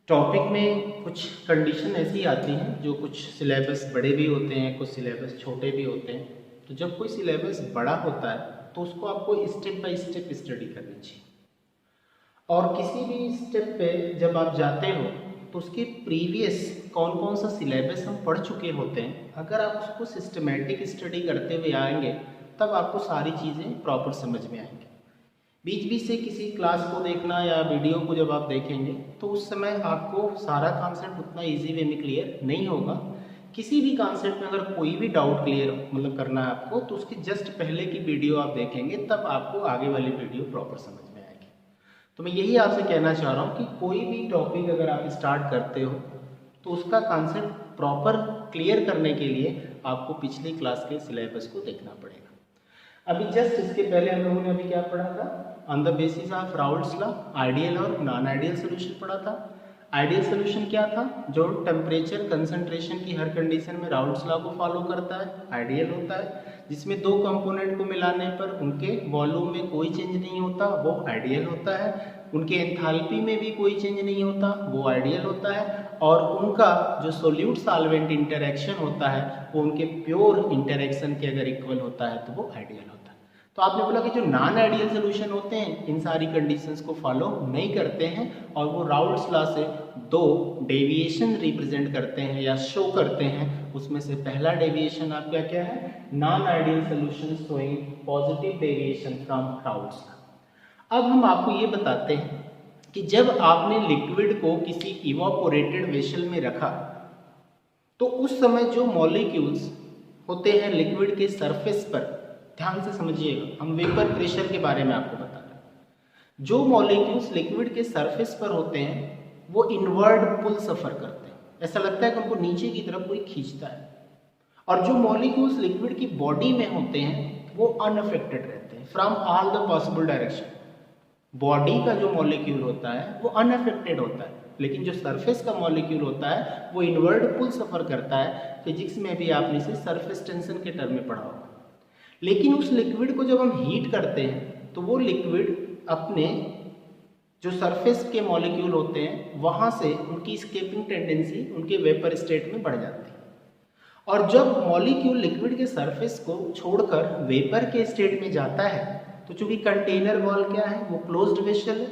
टॉपिक में कुछ कंडीशन ऐसी आती हैं जो कुछ सिलेबस बड़े भी होते हैं, कुछ सिलेबस छोटे भी होते हैं। तो जब कोई सिलेबस बड़ा होता है तो उसको आपको स्टेप बाय स्टेप स्टडी करनी चाहिए, और किसी भी स्टेप पे जब आप जाते हो तो उसके प्रीवियस कौन कौन सा सिलेबस हम पढ़ चुके होते हैं, अगर आप उसको सिस्टमेटिक स्टडी करते हुए आएंगे तब आपको सारी चीज़ें प्रॉपर समझ में आएंगी। बीच बीच से किसी क्लास को देखना या वीडियो को जब आप देखेंगे तो उस समय आपको सारा कॉन्सेप्ट उतना इजी वे में क्लियर नहीं होगा। किसी भी कॉन्सेप्ट में अगर कोई भी डाउट क्लियर मतलब करना है आपको तो उसके जस्ट पहले की वीडियो आप देखेंगे तब आपको आगे वाली वीडियो प्रॉपर समझ में आएगी। तो मैं यही आपसे कहना चाह रहा हूँ कि कोई भी टॉपिक अगर आप स्टार्ट करते हो तो उसका कॉन्सेप्ट प्रॉपर क्लियर करने के लिए आपको पिछली क्लास के सिलेबस को देखना पड़ेगा। अभी जस्ट इसके पहले हम लोगों ने अभी क्या पढ़ा था, on the basis of Raoult's law ideal और नॉन आइडियल सॉल्यूशन पढ़ा था। आइडियल सॉल्यूशन क्या था, जो टेम्परेचर कंसंट्रेशन की हर कंडीशन में राउल्ट्स लॉ को फॉलो करता है, आइडियल होता है। जिसमें दो कंपोनेंट को मिलाने पर उनके वॉल्यूम में कोई चेंज नहीं होता, वो आइडियल होता है। उनके एंथैल्पी में भी कोई चेंज नहीं होता, वो आइडियल होता है, और उनका जो सोल्यूट सॉल्वेंट इंटरेक्शन होता है वो उनके प्योर इंटरेक्शन के अगर इक्वल होता है तो वो आइडियल होता है। तो आपने बोला कि जो नॉन आइडियल सोल्यूशन होते हैं इन सारी कंडीशंस को फॉलो नहीं करते हैं और वो राउल्ट्स लॉ से दो डेविएशन रिप्रेजेंट करते हैं या शो करते हैं। उसमें से पहला डेविएशन आपका क्या है, non ideal solution showing positive deviation from Raoult's law. अब हम आपको ये बताते हैं कि जब आपने लिक्विड को किसी इवापोरेटेड वेसल में रखा तो उस समय जो मॉलिक्यूल्स होते हैं लिक्विड के सरफेस पर, ध्यान से समझिएगा, हम वेपर प्रेशर के बारे में आपको बता रहे हैं। जो मॉलिक्यूल्स लिक्विड के सरफेस पर होते हैं वो इनवर्ड पुल सफर करते हैं, ऐसा लगता है कि उनको नीचे की तरफ कोई खींचता है। और जो मॉलिक्यूल्स लिक्विड की बॉडी में होते हैं वो अनअफेक्टेड रहते हैं from all the possible direction. Body का जो मॉलिक्यूल होता है वो अनअफेक्टेड होता है, लेकिन जो सरफेस का मॉलिक्यूल होता है वो इनवर्ड पुल सफर करता है। फिजिक्स में भी आपने इसे सरफेस टेंशन के टर्म में पढ़ा होगा। लेकिन उस लिक्विड को जब हम हीट करते हैं तो वो लिक्विड अपने जो सरफेस के मॉलिक्यूल होते हैं वहाँ से उनकी स्केपिंग टेंडेंसी उनके वेपर स्टेट में बढ़ जाती है। और जब मॉलिक्यूल लिक्विड के सरफेस को छोड़कर वेपर के स्टेट में जाता है तो चूंकि कंटेनर वॉल क्या है, वो क्लोज्ड वेसल है,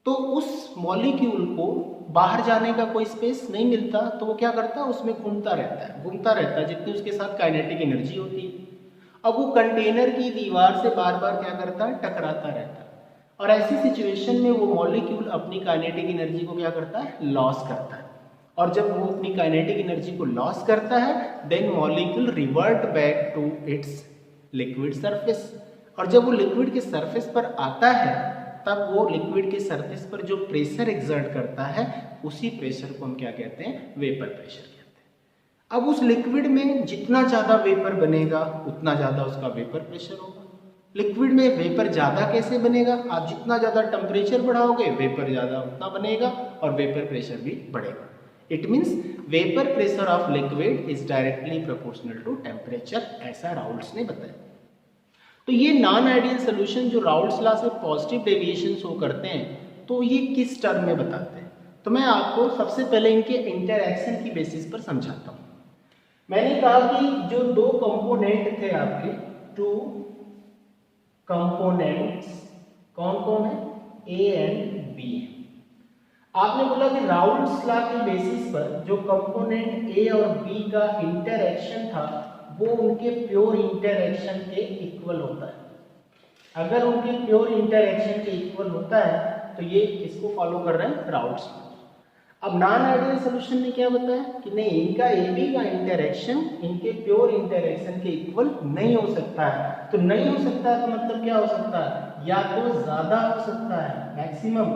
तो उस मॉलिक्यूल को बाहर जाने का कोई स्पेस नहीं मिलता, तो वो क्या करता है, उसमें घूमता रहता है जितनी उसके साथ काइनेटिक एनर्जी होती है। अब वो कंटेनर की दीवार से बार बार क्या करता है, टकराता रहता है, और ऐसी सिचुएशन में वो मॉलिक्यूल अपनी काइनेटिक एनर्जी को क्या करता है, लॉस करता है। और जब वो अपनी काइनेटिक एनर्जी को लॉस करता है then molecule revert back to its liquid surface. और जब वो लिक्विड के सरफेस पर आता है तब वो लिक्विड के सरफेस पर जो प्रेशर एक्सर्ट करता है उसी प्रेशर को हम क्या कहते हैं, वेपर प्रेशर कहते हैं। अब उस लिक्विड में जितना ज़्यादा वेपर बनेगा उतना ज़्यादा उसका वेपर प्रेशर होगा। लिक्विड में वेपर ज़्यादा कैसे बनेगा, आप जितना ज़्यादा टेम्परेचर बढ़ाओगे वेपर ज़्यादा उतना बनेगा और वेपर प्रेशर भी बढ़ेगा। It means vapour pressure of liquid is directly proportional to temperature, ऐसा राउल्ट्स ने बताया। तो ये नॉन आइडियल सोल्यूशन जो राउल्ट्स लॉ से पॉजिटिव डेविएशन शो करते हैं तो ये किस टर्म में बताते हैं, तो मैं आपको सबसे पहले इनके इंटरैक्शन की बेसिस पर समझाता हूँ। मैंने कहा कि जो दो कंपोनेंट थे आपके, टू कंपोनेंट्स, कौन कौन है, ए एंड बी। आपने बोला कि राउल्ट्स लॉ के बेसिस पर जो कंपोनेंट ए और बी का इंटरैक्शन था वो उनके प्योर इंटरैक्शन के इक्वल होता है। अगर उनके प्योर इंटरैक्शन के इक्वल होता है तो ये इसको फॉलो कर रहे हैं राउल्ट्स लॉ। अब नॉन आइडियल सोल्यूशन ने क्या बताया कि नहीं, इनका ए बी का इंटरैक्शन इनके प्योर इंटरैक्शन के इक्वल नहीं हो सकता है। तो नहीं हो सकता है तो मतलब क्या हो सकता है, या तो ज्यादा हो सकता है मैक्सिमम,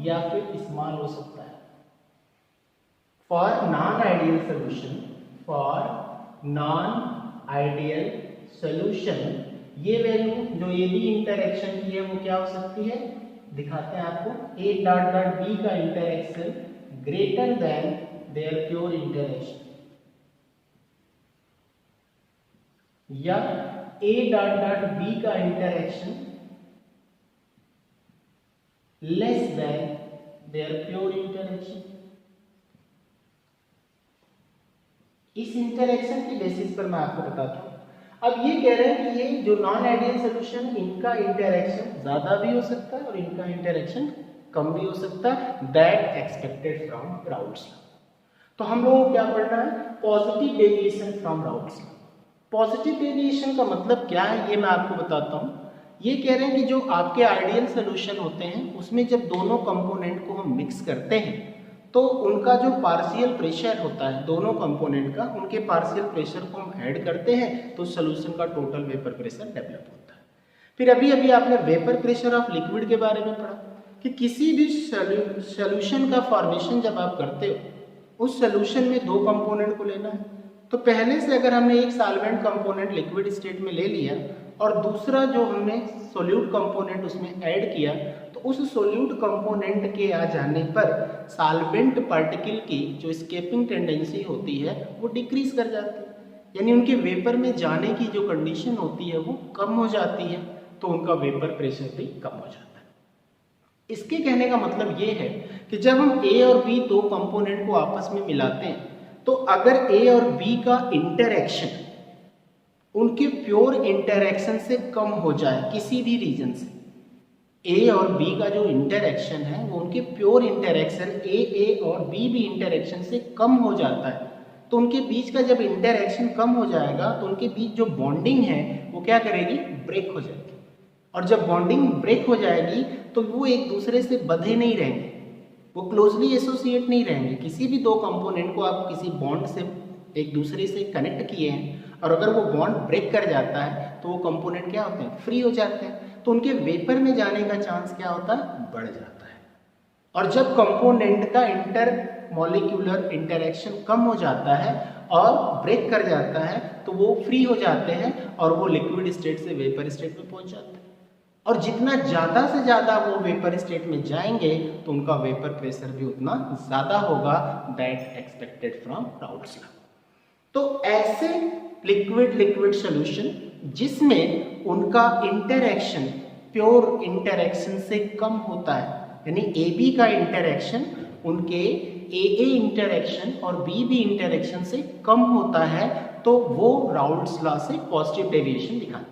या फिर स्मॉल हो सकता है। For non ideal solution, for non ideal solution ये वैल्यू जो ए बी इंटरैक्शन की है वो क्या हो सकती है, दिखाते हैं आपको, ए डॉट डॉट बी का interaction greater than their pure interaction, या ए डॉट डॉट बी का interaction less than their pure interaction. इस इंटरैक्शन की बेसिस पर मैं आपको बताता हूँ। अब ये कह रहे हैं कि ये जो नॉन आइडियल सोल्यूशन, इनका इंटरैक्शन ज्यादा भी हो सकता है और इनका इंटरैक्शन कम भी हो सकता है, that expected from Raoult's law. तो हम लोगों को क्या पढ़ना है, positive deviation from Raoult's law. Positive deviation का मतलब क्या है ये मैं आपको बताता हूँ। ये कह रहे हैं कि जो आपके आइडियल सोल्यूशन होते हैं उसमें जब दोनों कंपोनेंट को हम मिक्स करते हैं तो उनका जो पार्शियल प्रेशर होता है दोनों कंपोनेंट का, उनके पार्शियल प्रेशर को हम ऐड करते हैं तो सोल्यूशन का टोटल वेपर प्रेशर डेवलप होता है। फिर अभी अभी आपने वेपर प्रेशर ऑफ लिक्विड के बारे में पढ़ा कि किसी भी सोल्यूशन का फॉर्मेशन जब आप करते हो उस सोल्यूशन में दो कंपोनेंट को लेना है। तो पहले से अगर हमने एक सॉल्वेंट कंपोनेंट लिक्विड स्टेट में ले लिया और दूसरा जो हमने सोल्यूट कंपोनेंट उसमें ऐड किया तो उस सोल्यूट कंपोनेंट के आ जाने पर सॉल्वेंट पार्टिकल की जो एस्केपिंग टेंडेंसी होती है वो डिक्रीज कर जाती है, यानी उनके वेपर में जाने की जो कंडीशन होती है वो कम हो जाती है, तो उनका वेपर प्रेशर भी कम हो जाता है। इसके कहने का मतलब ये है कि जब हम ए और बी दो कंपोनेंट को आपस में मिलाते हैं तो अगर ए और बी का इंटरैक्शन उनके प्योर इंटरैक्शन से कम हो जाए किसी भी रीजन से, ए और बी का जो इंटरैक्शन है वो उनके प्योर इंटरैक्शन ए और बी इंटरैक्शन से कम हो जाता है, तो उनके बीच का जब इंटरैक्शन कम हो जाएगा तो उनके बीच जो बॉन्डिंग है वो क्या करेगी, ब्रेक हो जाएगी। और जब बॉन्डिंग ब्रेक हो जाएगी तो वो एक दूसरे से बंधे नहीं रहेंगे, वो क्लोजली एसोसिएट नहीं रहेंगे। किसी भी दो कंपोनेंट को आप किसी बॉन्ड से एक दूसरे से कनेक्ट किए हैं और अगर वो बॉन्ड ब्रेक कर जाता है तो वो कंपोनेंट क्या होते हैं, फ्री हो जाते हैं, तो उनके वेपर में जाने का चांस क्या होता है, बढ़ जाता है। और जब कंपोनेंट का इंटर मॉलिक्यूलर इंटरेक्शन कम हो जाता है और ब्रेक कर जाता है तो वो फ्री हो जाते हैं और वो लिक्विड स्टेट से वेपर स्टेट में पहुंच जाते हैं। और जितना ज़्यादा से ज़्यादा वो वेपर स्टेट में जाएंगे तो उनका वेपर प्रेशर भी उतना ज़्यादा होगा, that expected from Raoult's law. तो ऐसे लिक्विड लिक्विड सॉल्यूशन जिसमें उनका इंटरैक्शन प्योर इंटरैक्शन से कम होता है, यानी ए बी का इंटरैक्शन उनके ए इंटरैक्शन और बी इंटरैक्शन से कम होता है, तो वो राउल्ट्स लॉ से पॉजिटिव डेविएशन दिखाते हैं।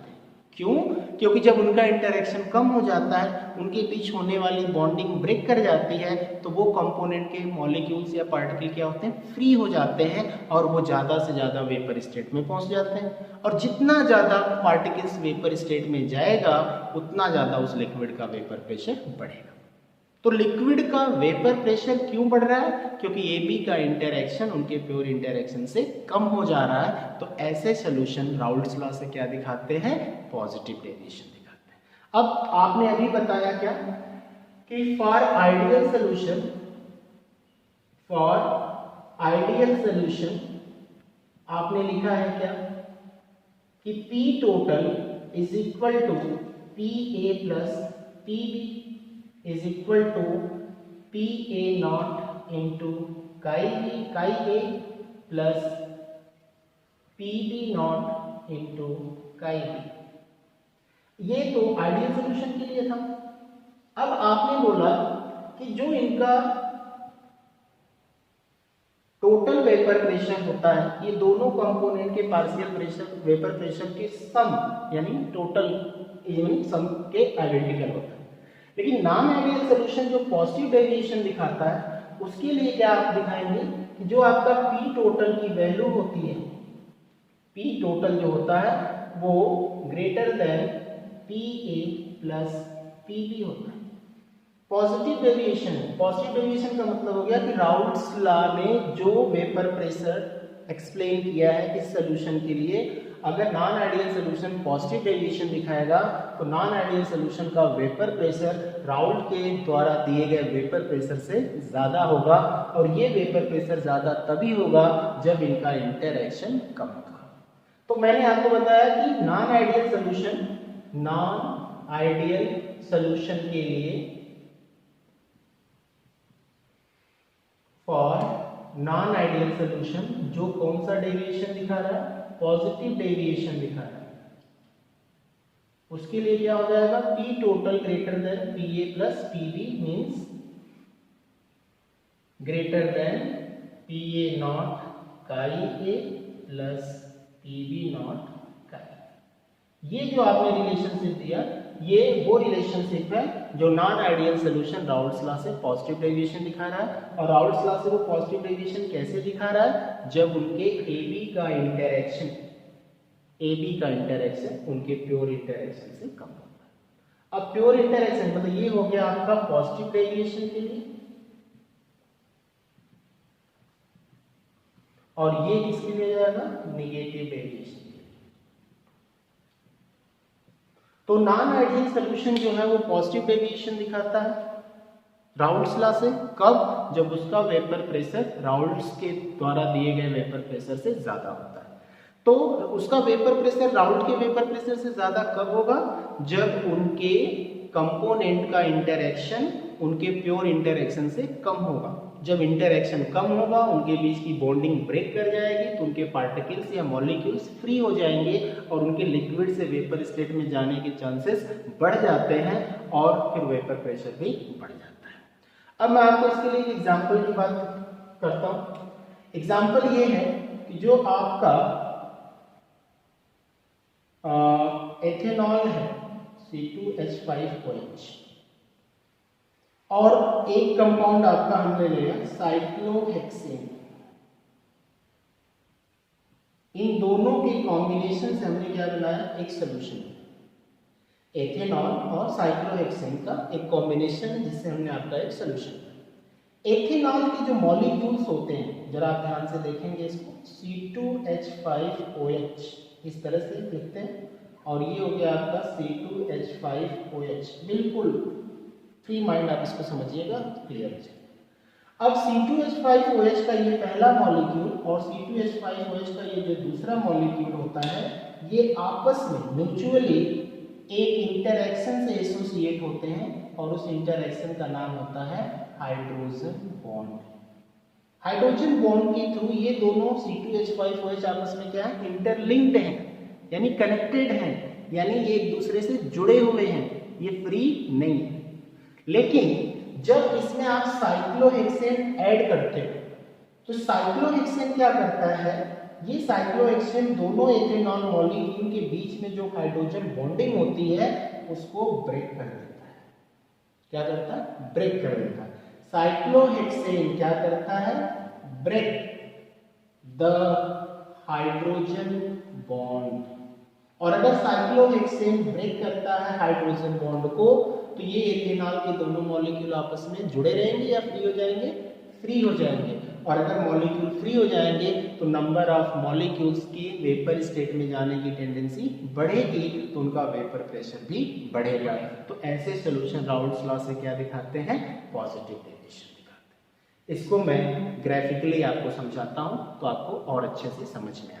क्यों? क्योंकि जब उनका इंटरैक्शन कम हो जाता है, उनके बीच होने वाली बॉन्डिंग ब्रेक कर जाती है, तो वो कंपोनेंट के मॉलिक्यूल्स या पार्टिकल क्या होते हैं, फ्री हो जाते हैं और वो ज़्यादा से ज़्यादा वेपर स्टेट में पहुंच जाते हैं। और जितना ज़्यादा पार्टिकल्स वेपर स्टेट में जाएगा उतना ज़्यादा उस लिक्विड का वेपर प्रेशर बढ़ेगा। तो लिक्विड का वेपर प्रेशर क्यों बढ़ रहा है? क्योंकि ए बी का इंटरैक्शन उनके प्योर इंटरैक्शन से कम हो जा रहा है। तो ऐसे सॉल्यूशन राउल्ट्स लॉ से क्या दिखाते हैं, पॉजिटिव डेविएशन दिखाते हैं। अब आपने अभी बताया क्या कि फॉर आइडियल सॉल्यूशन आपने लिखा है क्या कि P total is equal to P A plus P B is equal to PA naught into chi A plus PB naught into chi B। ये तो आइडियल सॉल्यूशन के लिए था। अब आपने बोला कि जो इनका टोटल वेपर प्रेशर होता है, ये दोनों कंपोनेंट के पार्शियल प्रेशर वेपर प्रेशर के सम यानी टोटल सम के आइडेंटिकल होता है। लेकिन नॉन आइडियल सॉल्यूशन जो पॉजिटिव डेविएशन दिखाता है उसके लिए क्या आप दिखाएंगे कि जो आपका P टोटल की वैल्यू होती है, P टोटल जो होता है वो greater than PA plus PB होता है। पॉजिटिव डेविएशन का मतलब हो गया कि राउल्ट्स लॉ ने जो वेपर प्रेशर एक्सप्लेन किया है इस सॉल्यूशन के लिए, अगर non ideal solution positive deviation दिखाएगा तो नॉन आइडियल सॉल्यूशन का वेपर प्रेशर राउल्ट के द्वारा दिए गए वेपर प्रेशर से ज़्यादा होगा। और ये वेपर प्रेशर ज़्यादा तभी होगा जब इनका इंटरैक्शन कम होगा। तो मैंने आपको बताया कि नॉन आइडियल सॉल्यूशन के लिए फॉर नॉन आइडियल सॉल्यूशन जो कौन सा डेविएशन दिखा रहा है, पॉजिटिव डेविएशन दिखा रहा है, उसके लिए क्या हो जाएगा, P total greater than PA plus PB means greater than PA not chi A plus PB not chi। ये जो आपने रिलेशनशिप दिया ये वो रिलेशनशिप है जो non ideal solution Raoult's law से पॉजिटिव डेविएशन दिखा रहा है। और राउल्ट्स लॉ से वो पॉजिटिव डेविएशन कैसे दिखा रहा है, जब उनके AB का इंटरैक्शन उनके प्योर इंटरैक्शन से कम होता है। अब प्योर इंटरैक्शन मतलब ये हो गया आपका पॉजिटिव डेविएशन के लिए, और ये किसके लिए जाएगा, नेगेटिव डेविएशन। तो नॉन आइडियल सॉल्यूशन जो है वो पॉजिटिव डेविएशन दिखाता है राउल्ट्स लॉ से, कब, जब उसका वेपर प्रेशर राउल्ट्स के द्वारा दिए गए वेपर प्रेशर से ज्यादा होता है। तो उसका वेपर प्रेशर राउल्ट के वेपर प्रेशर से ज्यादा कब होगा, जब उनके कंपोनेंट का इंटरैक्शन उनके प्योर इंटरैक्शन से कम होगा। जब इंटरैक्शन कम होगा उनके बीच की बॉन्डिंग ब्रेक कर जाएगी तो उनके पार्टिकल्स या मॉलिक्यूल्स फ्री हो जाएंगे और उनके लिक्विड से वेपर स्टेट में जाने के चांसेस बढ़ जाते हैं और फिर वेपर प्रेशर भी बढ़ जाता है। अब मैं आपको इसके लिए एक एग्जाम्पल की बात करता हूँ। एग्जाम्पल ये है कि जो आपका एथेनॉल है C2H5OH और एक कंपाउंड आपका हमने लिया साइक्लोहेक्सेन, इन दोनों के कॉम्बिनेशन से हमने क्या बनाया, एक सोल्यूशन। एथेनॉल और साइक्लोहेक्सेन का एक कॉम्बिनेशन जिससे हमने आपका एक सोल्यूशन। एथेनॉल के जो मॉलिक्यूल्स होते हैं, जरा आप ध्यान से देखेंगे इसको, C2H5OH इस तरह से लिखते हैं और ये हो गया आपका C2H5OH। बिल्कुल फ्री माइंड आप इसको समझिएगा, क्लियर हो जाएगा। अब C2H5OH का ये पहला मॉलिक्यूल और C2H5OH का ये जो दूसरा मॉलिक्यूल होता है, ये आपस में म्यूचुअली एक इंटरैक्शन से एसोसिएट होते हैं और उस इंटरैक्शन का नाम होता है हाइड्रोजन बॉन्ड। हाइड्रोजन बॉन्ड के थ्रू ये दोनों C2H5OH आपस में क्या है, इंटरलिंक्ड हैं, यानी कनेक्टेड हैं, यानी ये एक दूसरे से जुड़े हुए हैं, ये फ्री नहीं है। लेकिन जब इसमें आप साइक्लोहेक्सेन ऐड करते हो तो साइक्लोहेक्सेन क्या करता है, ये साइक्लोहेक्सेन दोनों एथेनॉल मॉलिक्यूल के बीच में जो हाइड्रोजन बॉन्डिंग होती है उसको ब्रेक कर देता है। क्या करता है, ब्रेक कर देता है। साइक्लोहेक्सेन क्या करता है, ब्रेक द हाइड्रोजन बॉन्ड। और अगर साइक्लोहेक्सेन ब्रेक करता है हाइड्रोजन बॉन्ड को तो ये एथेनॉल के दोनों मॉलिक्यूल आपस में जुड़े रहेंगे या फ्री हो जाएंगे, फ्री हो जाएंगे। और अगर मॉलिक्यूल फ्री हो जाएंगे तो नंबर ऑफ मॉलिक्यूल्स की वेपर स्टेट में जाने की टेंडेंसी बढ़ेगी, तो उनका वेपर प्रेशर भी बढ़ेगा। तो ऐसे सॉल्यूशन राउल्ट्स लॉ से क्या दिखाते हैं, पॉजिटिव डेविएशन दिखाते हैं। इसको मैं ग्राफिकली आपको समझाता हूं तो आपको और अच्छे से समझ में आएगा।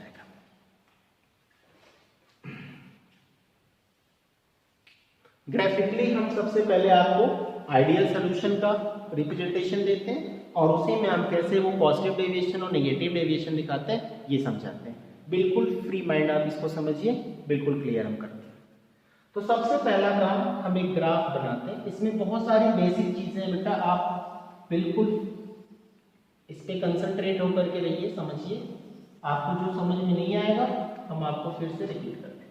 ग्राफिकली हम सबसे पहले आपको आइडियल सॉल्यूशन का रिप्रेजेंटेशन देते हैं और उसी में हम कैसे वो पॉजिटिव डेविएशन और नेगेटिव डेविएशन दिखाते हैं ये समझाते हैं। बिल्कुल फ्री माइंड आप इसको समझिए, बिल्कुल क्लियर हम करते हैं। तो सबसे पहला काम, हम एक ग्राफ बनाते हैं। इसमें बहुत सारी बेसिक चीजें हैं बेटा, आप बिल्कुल इस पे कंसंट्रेट होकर के रहिए, समझिए। आपको जो समझ में नहीं आएगा हम आपको फिर से रिपीट करते हैं।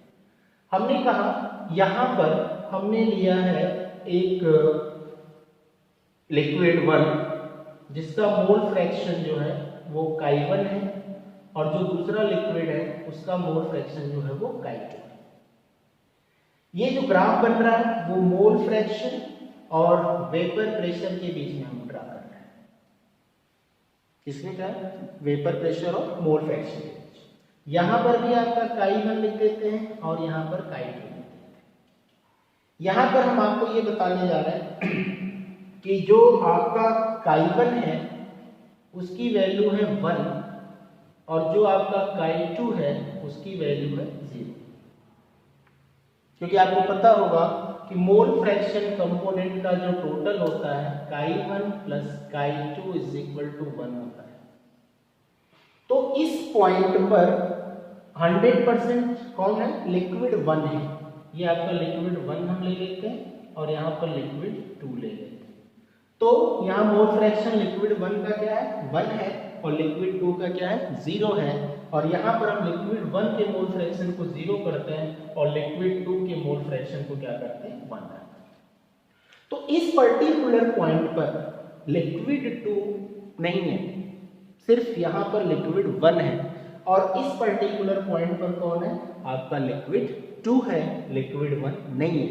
हमने कहा यहां पर हमने लिया है एक लिक्विड 1 जिसका मोल फ्रैक्शन जो है वो chi1 है और जो दूसरा लिक्विड है उसका मोल फ्रैक्शन जो है वो chi2 है। ये जो ग्राफ बन रहा है वो मोल फ्रैक्शन और वेपर प्रेशर के बीच में हम ड्रा कर रहे हैं। किसने कहा, वेपर प्रेशर और मोल फ्रैक्शन के बीच। यहां पर भी आपका chi1 लिख देते हैं और यहां पर chi2 लिख देते हैं। यहां पर हम आपको ये बताने जा रहे हैं कि जो आपका chi1 है उसकी वैल्यू है 1 और जो आपका chi2 है उसकी वैल्यू है 0। क्योंकि आपको पता होगा कि मोल फ्रैक्शन कंपोनेंट का जो टोटल होता है chi1 plus chi2 is equal to 1 होता है। तो इस पॉइंट पर 100% कौन है, लिक्विड 1 है। ये आपका लिक्विड 1 हम ले लेते हैं और यहाँ पर लिक्विड 2 ले लेते हैं। तो यहाँ मोल फ्रैक्शन लिक्विड 1 का क्या है, 1 है और लिक्विड 2 का क्या है, 0 है। और यहाँ पर हम लिक्विड 1 के मोल फ्रैक्शन को 0 करते हैं और लिक्विड 2 के मोल फ्रैक्शन को क्या करते हैं, 1 करते हैं। तो इस पर्टिकुलर पॉइंट पर लिक्विड 2 नहीं है, सिर्फ यहाँ पर लिक्विड 1 है और इस पर्टिकुलर पॉइंट पर कौन है, आपका लिक्विड 2 है, लिक्विड 1 नहीं है।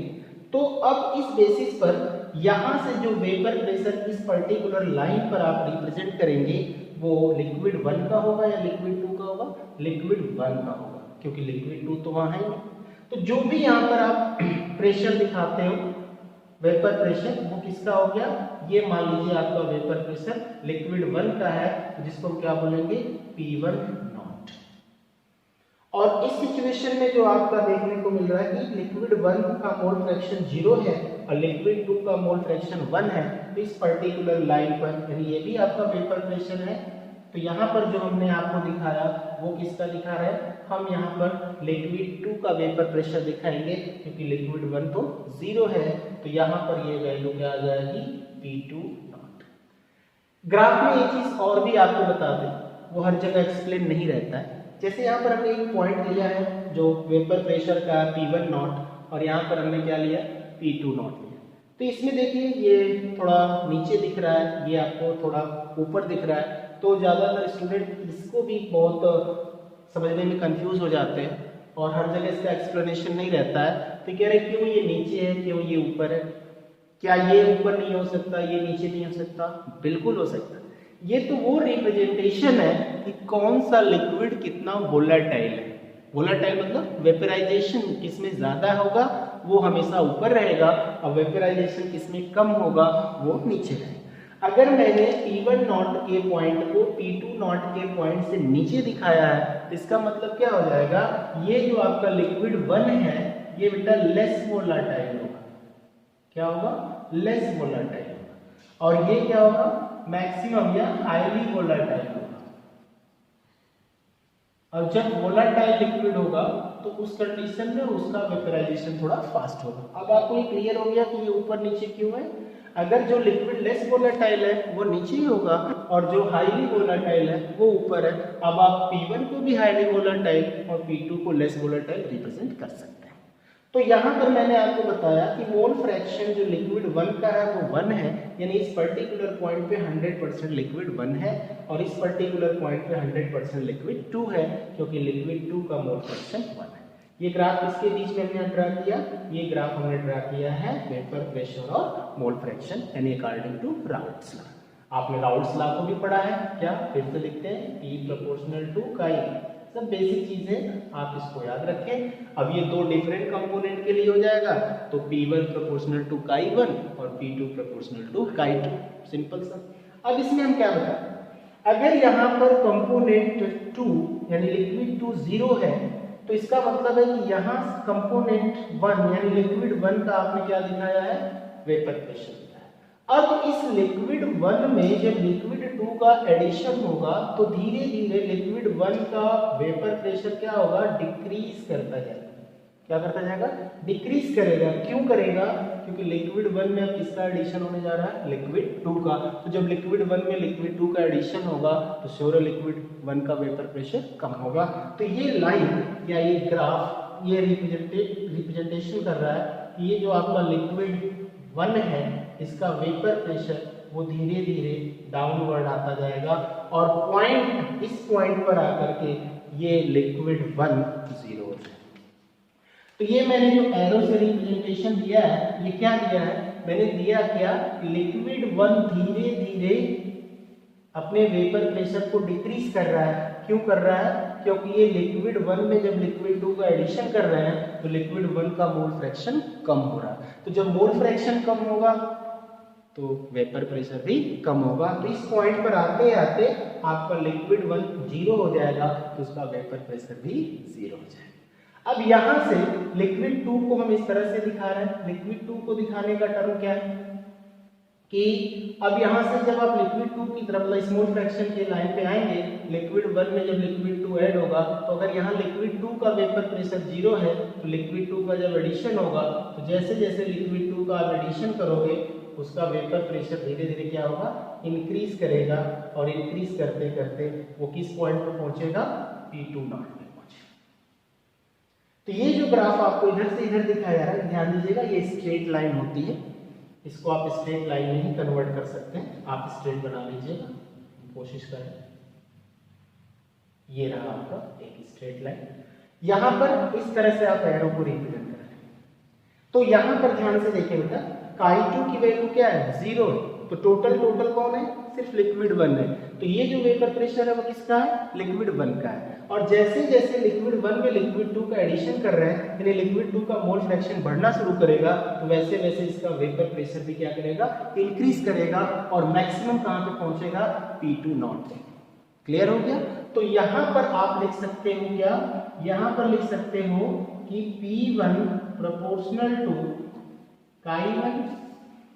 तो अब इस बेसिस पर यहां से जो वेपर प्रेशर इस पर्टिकुलर लाइन पर आप रिप्रेजेंट करेंगे वो लिक्विड 1 का होगा या लिक्विड 2 का होगा, लिक्विड 1 का होगा, क्योंकि लिक्विड 2 तो वहां है ही। तो जो भी यहां पर आप प्रेशर दिखाते हो वेपर प्रेशर, वो किसका हो गया, ये मान लीजिए आपका वेपर प्रेशर लिक्विड 1 का है, तो जिसको हम क्या बोलेंगे, P1 नॉट। और इस सिचुएशन में जो आपका देखने को मिल रहा है कि लिक्विड 1 का मोल फ्रैक्शन 0 है और लिक्विड 2 का मोल फ्रैक्शन 1 है, तो इस पर्टिकुलर लाइन पर यानी ये भी आपका वेपर प्रेशर है। तो यहाँ पर जो हमने आपको दिखाया वो किसका दिखा रहा है, हम यहाँ पर लिक्विड 2 का वेपर प्रेशर दिखाएंगे क्योंकि लिक्विड 1 तो 0 है, तो यहाँ पर ये वैल्यू क्या आ जाएगी P2 नॉट। ग्राफ में एक चीज और भी आपको बता दें, वो हर जगह एक्सप्लेन नहीं रहता है। जैसे यहाँ पर हमने एक पॉइंट लिया है जो वेपर प्रेशर का P1 नॉट और यहाँ पर हमने क्या लिया P2 नॉट लिया, तो इसमें देखिए ये थोड़ा नीचे दिख रहा है, ये आपको थोड़ा ऊपर दिख रहा है, तो ज़्यादातर स्टूडेंट इसको भी बहुत समझने में कंफ्यूज हो जाते हैं और हर जगह इसका एक्सप्लेनेशन नहीं रहता है। तो कह रहे क्यों ये नीचे है, क्यों ये ऊपर है, क्या ये ऊपर नहीं हो सकता, ये नीचे नहीं हो सकता? बिल्कुल हो सकता है। ये तो वो रिप्रेजेंटेशन है कि कौन सा लिक्विड कितना वोलेटाइल है। वोलेटाइल मतलब वेपराइजेशन किसमें ज्यादा होगा वो हमेशा ऊपर रहेगा और वेपराइजेशन किसमें कम होगा वो नीचे रहेगा। अगर मैंने P1 नॉट के पॉइंट को P2 नॉट के पॉइंट से नीचे दिखाया है तो इसका मतलब क्या हो जाएगा, ये जो आपका लिक्विड 1 है ये बेटा लेस वोलेटाइल होगा। क्या होगा? लेस वोलेटाइल होगा। और ये क्या होगा? मैक्सिमम या हाईली वोलेटाइल होगा। और जब वोलेटाइल लिक्विड होगा तो उस कंडीशन में उसका वेपराइजेशन थोड़ा फास्ट होगा। अब आपको ये क्लियर हो गया कि ये ऊपर नीचे क्यों है। अगर जो लिक्विड लेस वोलेटाइल है वो नीचे ही होगा और जो हाईली वोलेटाइल है वो ऊपर है। अब आप P1 को भी हाईली वोलेटाइल और P2 को लेस वोलेटाइल रिप्रेजेंट कर सकते हैं। तो यहाँ पर मैंने आपको बताया कि मोल फ्रैक्शन जो लिक्विड 1 का है वो 1 है, यानी इस पर्टिकुलर पॉइंट पे 100% लिक्विड 1 है और इस पर्टिकुलर पॉइंट पे 100% लिक्विड 2 है क्योंकि लिक्विड 2 का मोल फ्रैक्शन 1 है। ये ग्राफ इसके बीच में हमने ड्रा किया, ये ग्राफ हमने ड्रा किया है वेपर प्रेशर और मोल फ्रैक्शन यानी अकॉर्डिंग टू राउल्ट्स लॉ। आपने राउल्ट्स लॉ को भी पढ़ा है क्या? फिर से लिखते हैं P प्रोपोर्शनल टू काई। सब बेसिक चीजें आप इसको याद रखें। अब ये दो डिफरेंट कंपोनेंट के लिए हो जाएगा तो P1 प्रोपोर्शनल टू काई 1 और P2 प्रोपोर्शनल टू काई 2, सिंपल सा। अब इसमें हम क्या बताएं, अगर यहाँ पर कंपोनेंट 2 यानी लिक्विड 2 0 है तो इसका मतलब है कि यहाँ कंपोनेंट 1 यानी लिक्विड 1 का आपने क्या दिखाया है? Vapour pressure. अब इस लिक्विड 1 में जब लिक्विड 2 का एडिशन होगा तो धीरे धीरे लिक्विड 1 का वेपर प्रेशर क्या होगा? डिक्रीज करता जाएगा। क्या करता जाएगा? डिक्रीज करेगा। क्यों करेगा? क्योंकि लिक्विड 1 में अब किसका एडिशन होने जा रहा है? लिक्विड 2 का। तो जब लिक्विड 1 में लिक्विड 2 का एडिशन होगा तो श्योर लिक्विड 1 का वेपर प्रेशर कम होगा। तो ये लाइन या ये ग्राफ ये रिप्रेजेंटेशन कर रहा है कि ये जो आपका लिक्विड 1 है इसका वेपर प्रेशर वो धीरे धीरे डाउनवर्ड आता जाएगा और पॉइंट इस पॉइंट पर आकर के ये लिक्विड 1 0 हो जाएगा। तो ये मैंने जो एरो से रिप्रेजेंटेशन दिया है ये क्या दिया है? मैंने दिया क्या? लिक्विड 1 धीरे धीरे अपने वेपर प्रेशर को डिक्रीज कर रहा है। क्यों कर रहा है? क्योंकि ये लिक्विड 1 में जब लिक्विड 2 का एडिशन कर रहे हैं तो लिक्विड 1 का मोल फ्रैक्शन कम हो रहा है। तो जब मोल फ्रैक्शन कम होगा तो वेपर प्रेशर भी कम होगा। तो इस पॉइंट पर आते आते आपका लिक्विड 1 0 हो जाएगा तो उसका वेपर प्रेशर भी 0 हो जाएगा। अब यहाँ से लिक्विड 2 को हम इस तरह से दिखा रहे हैं। लिक्विड 2 को दिखाने का टर्म क्या है कि अब यहाँ से जब आप लिक्विड 2 की तरफ स्मॉल फ्रैक्शन के लाइन पे आएंगे, लिक्विड 1 में जब लिक्विड 2 ऐड होगा तो अगर यहाँ लिक्विड 2 का वेपर प्रेशर 0 है तो लिक्विड 2 का जब एडिशन होगा तो जैसे जैसे लिक्विड 2 का आप एडिशन करोगे उसका वेपर प्रेशर धीरे धीरे क्या होगा? इंक्रीज करेगा और इंक्रीज करते करते वो किस पॉइंट पर पहुंचेगा? P2 नॉट पे पहुंचेगा। तो ये जो ग्राफ आपको इधर से इधर दिखाया जा रहा है, ध्यान दीजिएगा ये स्ट्रेट लाइन होती है। इसको आप स्ट्रेट लाइन में ही कन्वर्ट कर सकते हैं। आप स्ट्रेट बना लीजिएगा, कोशिश करें। ये रहा आपका एक स्ट्रेट लाइन। यहां पर इस तरह से आप एरो को रिप्रेजेंट करें तो यहां पर ध्यान से देखिए बेटा, काई2 की वैल्यू क्या है? 0। तो टोटल कौन है? सिर्फ लिक्विड 1 है। तो ये जो वेपर प्रेशर है वो किसका है? लिक्विड 1 का है। और जैसे जैसे लिक्विड 1 में लिक्विड 2 का एडिशन कर रहे हैं यानी लिक्विड 2 का मोल फ्रैक्शन बढ़ना शुरू करेगा तो वैसे वैसे इसका वेपर प्रेशर भी क्या करेगा? इंक्रीज करेगा और मैक्सिमम कहां पे पहुंचेगा? P2 नॉट पे। क्लियर हो गया? तो यहाँ पर आप लिख सकते हो क्या, यहाँ पर लिख सकते हो कि P1 प्रोपोर्शनल टू chi1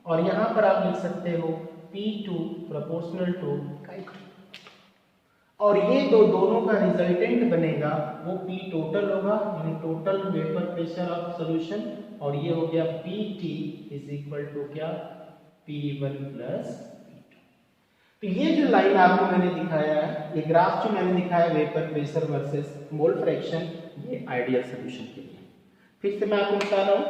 और यहाँ पर आप लिख सकते हो P2 प्रोपोर्शनल टू chi2 और ये दोनों का रिजल्टेंट बनेगा वो P टोटल होगा यानी total vapour pressure of solution और ये हो गया PT इज इक्वल टू क्या P1 प्लस P2। तो ये जो लाइन आपको मैंने दिखाया है, ये ग्राफ जो मैंने दिखाया vapour pressure versus mole fraction, ये आइडियल सॉल्यूशन के लिए। फिर से मैं आपको बता रहा हूँ,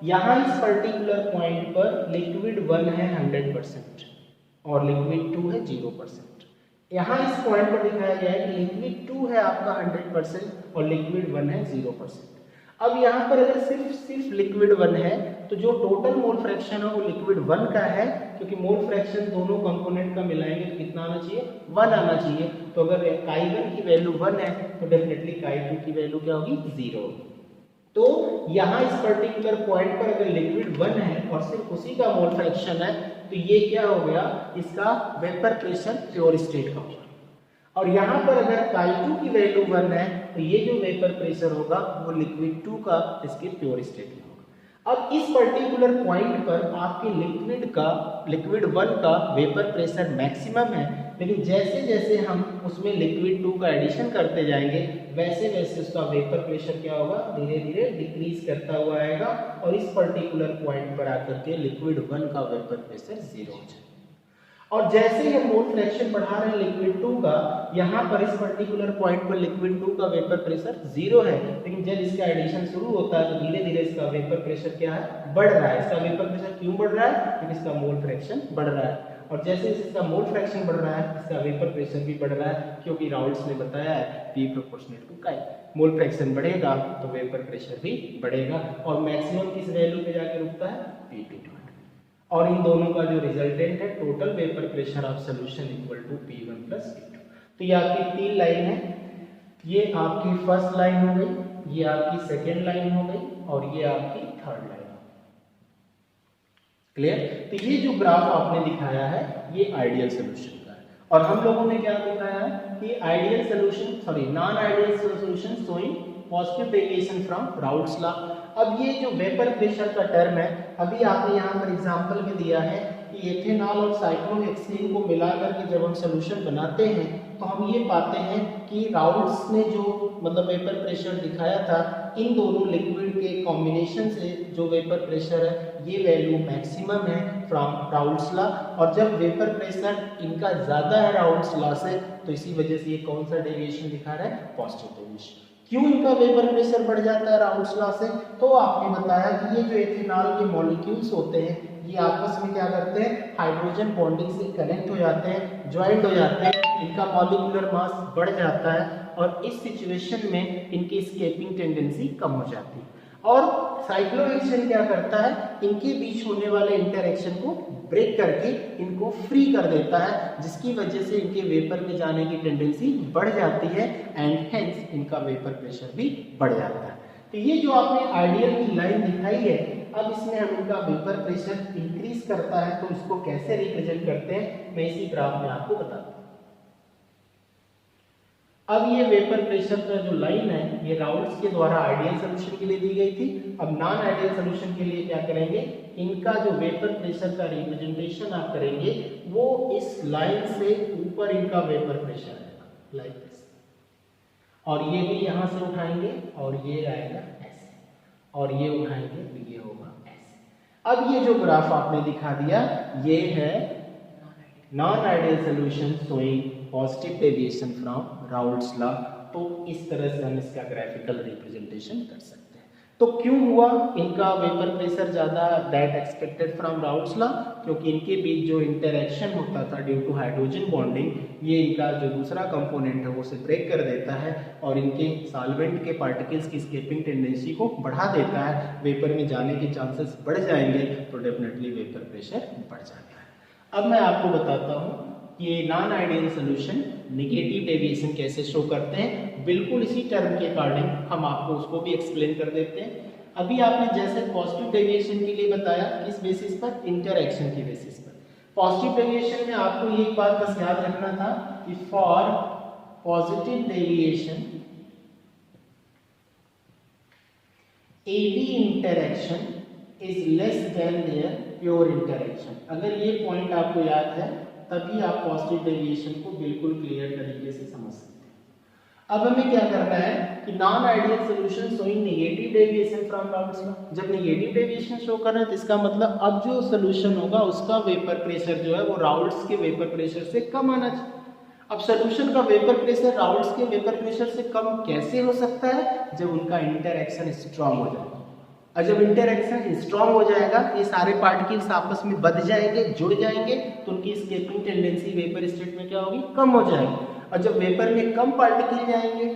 यहाँ इस पर्टिकुलर पॉइंट पर लिक्विड 1 है 100% और लिक्विड 2 है 0%। यहाँ इस पॉइंट पर दिखाया गया है कि लिक्विड 2 है आपका 100% और लिक्विड 1 है 0%। अब यहाँ पर अगर सिर्फ लिक्विड 1 है तो जो टोटल मोल फ्रैक्शन है वो लिक्विड 1 का है, क्योंकि मोल फ्रैक्शन दोनों कंपोनेंट का मिलाएंगे तो कितना आना चाहिए 1 आना चाहिए। तो अगर chi1 की वैल्यू 1 है तो डेफिनेटली chi2 की वैल्यू क्या होगी 0 होगी। तो यहाँ इस पर्टिकुलर पॉइंट पर अगर लिक्विड 1 है और सिर्फ उसी का मोल फ्रैक्शन है तो ये क्या हो गया, इसका वेपर प्रेशर प्योर स्टेट का होगा। और यहाँ पर अगर chi2 की वैल्यू 1 है तो ये जो वेपर प्रेशर होगा वो लिक्विड 2 का इसके प्योर स्टेट में होगा। अब इस पर्टिकुलर पॉइंट पर आपके लिक्विड 1 का वेपर प्रेशर मैक्सिमम है, लेकिन जैसे जैसे हम उसमें लिक्विड 2 का एडिशन करते जाएंगे वैसे वैसे उसका वेपर प्रेशर क्या होगा धीरे धीरे डिक्रीज करता हुआ आएगा और इस पर्टिकुलर पॉइंट पर आकर के लिक्विड 1 का वेपर प्रेशर 0 हो जाएगा। और जैसे ही हम मोल फ्रैक्शन बढ़ा रहे हैं लिक्विड 2 का, यहाँ पर इस पर्टिकुलर पॉइंट पर लिक्विड 2 का वेपर प्रेशर 0 है, लेकिन जब इसका एडिशन शुरू होता है तो धीरे धीरे इसका वेपर प्रेशर क्या है बढ़ रहा है। इसका वेपर प्रेशर क्यों बढ़ रहा है, क्योंकि इसका मोल फ्रैक्शन बढ़ रहा है। और जैसे इसका मोल फ्रैक्शन बढ़ रहा है इसका वेपर प्रेशर भी बढ़ रहा है, क्योंकि राउल्स ने बताया है P proportional to chi। Mole fraction बढ़ेगा तो वेपर प्रेशर भी बढ़ेगा और मैक्सिमम किस वैल्यू पे जाके रुकता है P2। और इन दोनों का जो रिजल्टेंट है total vapour pressure of solution equal to P1 plus P2। तो ये आपकी 3 लाइन है, ये आपकी फर्स्ट लाइन हो गई, ये आपकी सेकेंड लाइन हो गई और ये आपकी थर्ड लाइन। क्लियर? तो ये जो ग्राफ आपने दिखाया है ये आइडियल सॉल्यूशन का है और हम लोगों ने क्या दिखाया है कि ideal solution non ideal solution showing positive deviation from Raoult's law. अब ये जो वेपर प्रेशर का टर्म है, अभी आपने यहाँ पर एग्जांपल में दिया है कि एथेनॉल और साइक्लोहेक्सेन को मिला करके जब हम सॉल्यूशन बनाते हैं तो हम ये पाते हैं कि राउल्स ने जो मतलब वेपर प्रेशर दिखाया था इन दोनों लिक्विड के कॉम्बिनेशन से जो वेपर प्रेशर है ये वैल्यू मैक्सिमम है फ्रॉम राउल्स लॉ। और जब वेपर प्रेशर इनका ज्यादा है राउल्स लॉ से तो इसी वजह से ये कौन सा डेविएशन दिखा रहा है पॉजिटिव डेविएशन। क्यों इनका वेपर प्रेशर बढ़ जाता है राउल्स लॉ से, तो आपने बताया कि ये जो एथेनॉल के मॉलिक्यूल्स होते हैं ये आपस में क्या करते हैं हाइड्रोजन बॉन्डिंग से कनेक्ट हो जाते हैं, ज्वाइंट हो जाते हैं, इनका मॉलिक्यूलर मास बढ़ जाता है और इस सिचुएशन में इनकी एस्केपिंग टेंडेंसी कम हो जाती है। और साइक्लोहेक्सेन क्या करता है इनके बीच होने वाले इंटरेक्शन को ब्रेक करके इनको फ्री कर देता है, जिसकी वजह से इनके वेपर में जाने की टेंडेंसी बढ़ जाती है एंड हेंस इनका वेपर प्रेशर भी बढ़ जाता है। तो ये जो आपने आइडियल की लाइन दिखाई है, अब इसमें हम इनका वेपर प्रेशर इंक्रीज करता है तो इसको कैसे रिप्रेजेंट करते हैं मैं इसी ग्राफ में आपको बताता हूँ। अब ये वेपर प्रेशर का जो लाइन है ये राउल्स के द्वारा आइडियल सॉल्यूशन के लिए दी गई थी। अब नॉन आइडियल सॉल्यूशन के लिए क्या करेंगे, इनका जो वेपर प्रेशर का रिप्रेजेंटेशन आप करेंगे वो इस लाइन से ऊपर इनका वेपर प्रेशर है लाइक दिस, और ये भी यहाँ से उठाएंगे और ये आएगा ऐसे, और ये उठाएंगे तो ये होगा ऐसे। अब ये जो ग्राफ आपने दिखा दिया ये है non ideal solution showing positive deviation from Raoult's law. तो इस तरह से हम इसका ग्राफिकल रिप्रेजेंटेशन कर सकते हैं। तो क्यों हुआ इनका वेपर प्रेशर ज्यादा that expected from Raoult's law, क्योंकि इनके बीच जो इंटरेक्शन होता था ड्यू टू हाइड्रोजन बॉन्डिंग ये इनका जो दूसरा कंपोनेंट है वो उसे ब्रेक कर देता है और इनके सॉल्वेंट के पार्टिकल्स की एस्केपिंग टेंडेंसी को बढ़ा देता है, वेपर में जाने के चांसेस बढ़ जाएंगे तो डेफिनेटली वेपर प्रेशर बढ़ जाता है। अब मैं आपको बताता हूँ ये non ideal solution negative deviation कैसे शो करते हैं, बिल्कुल इसी टर्म के अकॉर्डिंग हम आपको उसको भी एक्सप्लेन कर देते हैं। अभी आपने जैसे पॉजिटिव डेविएशन के लिए बताया किस बेसिस पर, इंटरैक्शन की बेसिस पर। पॉजिटिव डेविएशन में आपको ये एक बात बस याद रखना था कि for positive deviation AB interaction is less than their pure interaction. अगर ये पॉइंट आपको याद है तभी आप पॉजिटिव डेविएशन को बिल्कुल क्लियर तरीके से समझ सकते हैं। अब हमें क्या करना है कि non ideal solution showing negative deviation from Raoult's law. जब नेगेटिव डेविएशन शो कर रहे हैं तो इसका मतलब अब जो सॉल्यूशन होगा उसका वेपर प्रेशर जो है वो राउल्ट्स के वेपर प्रेशर से कम आना चाहिए। अब सॉल्यूशन का वेपर प्रेशर राउल्ट्स के वेपर प्रेशर से कम कैसे हो सकता है? जब उनका इंटरएक्शन स्ट्रांग हो जाएगा। और जब इंटरएक्शन स्ट्रांग हो जाएगा ये सारे पार्टिकल्स आपस में बंध जाएंगे, जुड़ जाएंगे, तो उनकी एस्केपिंग टेंडेंसी वेपर स्टेट में क्या होगी? कम हो जाएगी। और जब वेपर में कम पार्टिकल जाएंगे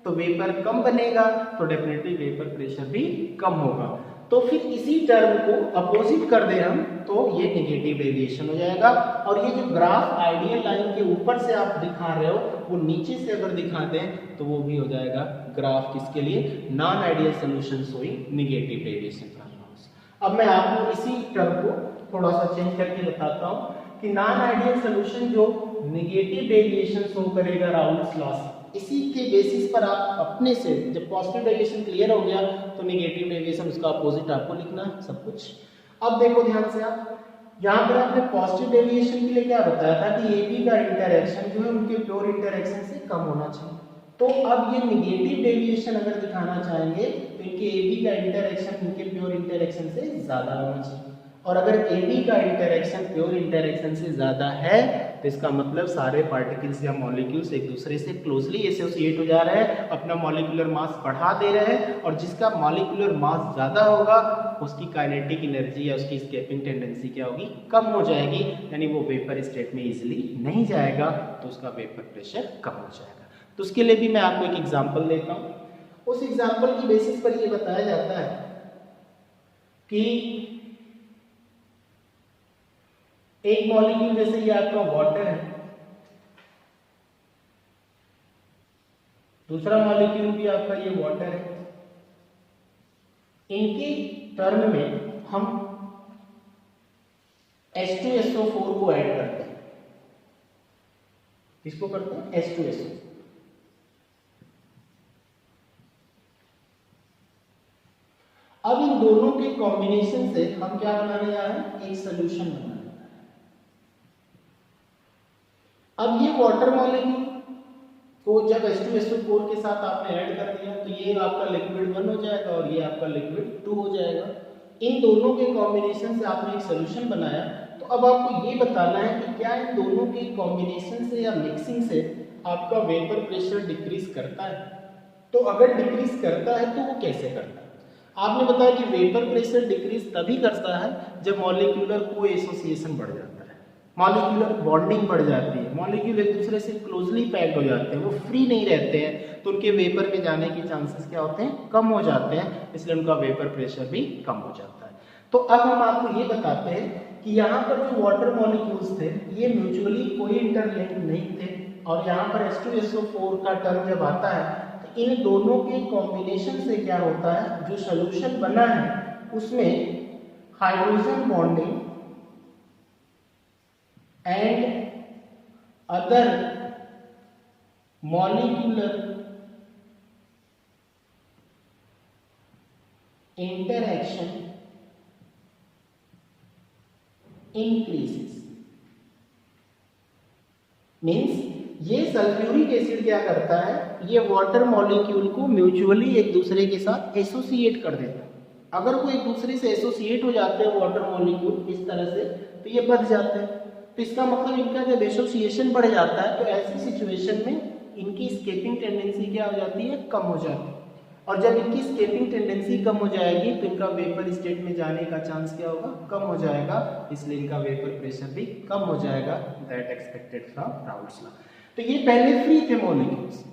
तो वेपर कम बनेगा, तो डेफिनेटली वेपर प्रेशर भी कम होगा। तो फिर इसी टर्म को अपोजिट कर दे हम तो ये नेगेटिव डेविएशन हो जाएगा। और ये जो ग्राफ आइडियल लाइन के ऊपर से आप दिखा रहे हो वो नीचे से अगर दिखाते हैं तो वो भी हो जाएगा ग्राफ किसके लिए? Non ideal solution showing negative deviation from Raoult's. अब मैं आपको इसी टर्म को थोड़ा सा चेंज करके बताता हूँ कि नॉन आइडियल सॉल्यूशन जो नेगेटिव डेविएशन शो करेगा राउल्ट्स लॉ से, इसी के बेसिस पर आप अपने से जब पॉजिटिव डेविएशन क्लियर हो गया तो नेगेटिव डेविएशन उसका अपोजिट आपको लिखना सब कुछ। अब देखो ध्यान से आप यहाँ पर आपने पॉजिटिव डेविएशन के लिए क्या बताया था कि AB का इंटरएक्शन जो है उनके प्योर इंटरएक्शन से कम होना चाहिए। तो अब ये नेगेटिव डेविएशन अगर दिखाना चाहेंगे तो इनके AB का इंटरएक्शन इनके प्योर इंटरएक्शन से ज्यादा होना चाहिए। और अगर AB का इंटरएक्शन प्योर इंटरएक्शन से ज्यादा है तो इसका मतलब सारे पार्टिकल्स या मॉलिक्यूल्स एक दूसरे से क्लोजली एसोसिएट हो जा रहे हैं, अपना मॉलिक्यूलर मास बढ़ा दे रहे हैं, और जिसका मॉलिक्यूलर मास ज्यादा होगा उसकी काइनेटिक एनर्जी या उसकी एस्केपिंग टेंडेंसी क्या होगी? कम हो जाएगी, यानी वो वेपर स्टेट में इजीली नहीं जाएगा, तो उसका वेपर प्रेशर कम हो जाएगा। तो उसके लिए भी मैं आपको एक एग्जांपल देता हूँ। उस एग्जांपल की बेसिस पर ये बताया जाता है कि एक मॉलिक्यूल जैसे ये आपका वाटर है, दूसरा मॉलिक्यूल भी आपका ये वाटर है, इनके टर्म में हम H2SO4 को ऐड करते हैं। किसको करते हैं? H2SO। अब इन दोनों के कॉम्बिनेशन से हम क्या बनाने जा रहे हैं? एक सोल्यूशन बनाने। अब ये वाटर मॉलिक्यूल को जब H2SO4 के साथ आपने ऐड कर दिया तो ये आपका लिक्विड 1 हो जाएगा और ये आपका लिक्विड 2 हो जाएगा। इन दोनों के कॉम्बिनेशन से आपने एक सोल्यूशन बनाया। तो अब आपको ये बताना है कि क्या इन दोनों के कॉम्बिनेशन से या मिक्सिंग से आपका वेपर प्रेशर डिक्रीज करता है। तो अगर डिक्रीज करता है तो वो कैसे करता है? आपने बताया कि वेपर प्रेशर डिक्रीज तभी करता है जब मॉलिक्यूलर को एसोसिएशन बढ़ जाता है, मॉलिक्यूलर बॉन्डिंग बढ़ जाती है, मॉलिक्यूल एक दूसरे से क्लोजली पैक्ड हो जाते हैं, वो फ्री नहीं रहते हैं, तो उनके वेपर में जाने के चांसेस क्या होते हैं? कम हो जाते हैं, इसलिए उनका वेपर प्रेशर भी कम हो जाता है। तो अब हम आपको ये बताते हैं कि यहाँ पर जो वाटर मॉलिक्यूल्स थे ये म्यूचुअली कोई इंटरलिंक्ड नहीं थे, और यहाँ पर H2SO4 का टर्म जब आता है तो इन दोनों के कॉम्बिनेशन से क्या होता है? जो सोल्यूशन बना है उसमें hydrogen bonding and other molecular interaction increases। Means ये सल्फ्यूरिक एसिड क्या करता है? ये वाटर मॉलिक्यूल को म्यूचुअली एक दूसरे के साथ एसोसिएट कर देता है। अगर वो एक दूसरे से एसोसिएट हो जाते हैं वाटर मॉलिक्यूल इस तरह से तो ये बढ़ जाते हैं। तो इसका मतलब इनका जब एसोसिएशन बढ़ जाता है तो ऐसी सिचुएशन में इनकी स्केपिंग टेंडेंसी क्या हो जाती है? कम हो जाती है। और जब इनकी स्केपिंग टेंडेंसी कम हो जाएगी तो इनका वेपर स्टेट में जाने का चांस क्या होगा? कम हो जाएगा, इसलिए इनका वेपर प्रेशर भी कम हो जाएगा। That expected from Raoult's law. तो ये पहले फ्री थे मॉलिक्यूल्स,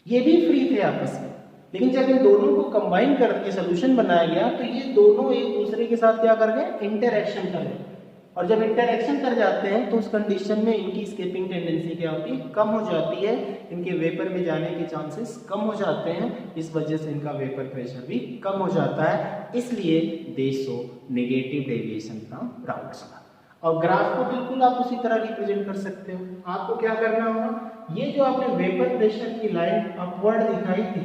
ये भी फ्री थे आपस में, लेकिन जब इन दोनों को कंबाइन करके सोल्यूशन बनाया गया तो ये दोनों एक दूसरे के साथ क्या कर गए? इंटरएक्शन कर गए। और जब इंटरएक्शन कर जाते हैं तो उस कंडीशन में इनकी स्केपिंग टेंडेंसी क्या होती है? कम हो जाती है, इनके वेपर में जाने के चांसेस कम हो जाते हैं, इस वजह से इनका वेपर प्रेशर भी कम हो जाता है, इसलिए दे show negative deviation from Raoult's law. और ग्राफ को बिल्कुल आप उसी तरह रिप्रेजेंट कर सकते हो। आपको क्या करना होगा, ये जो आपने वेपर प्रेशर की लाइन अपवर्ड दिखाई थी,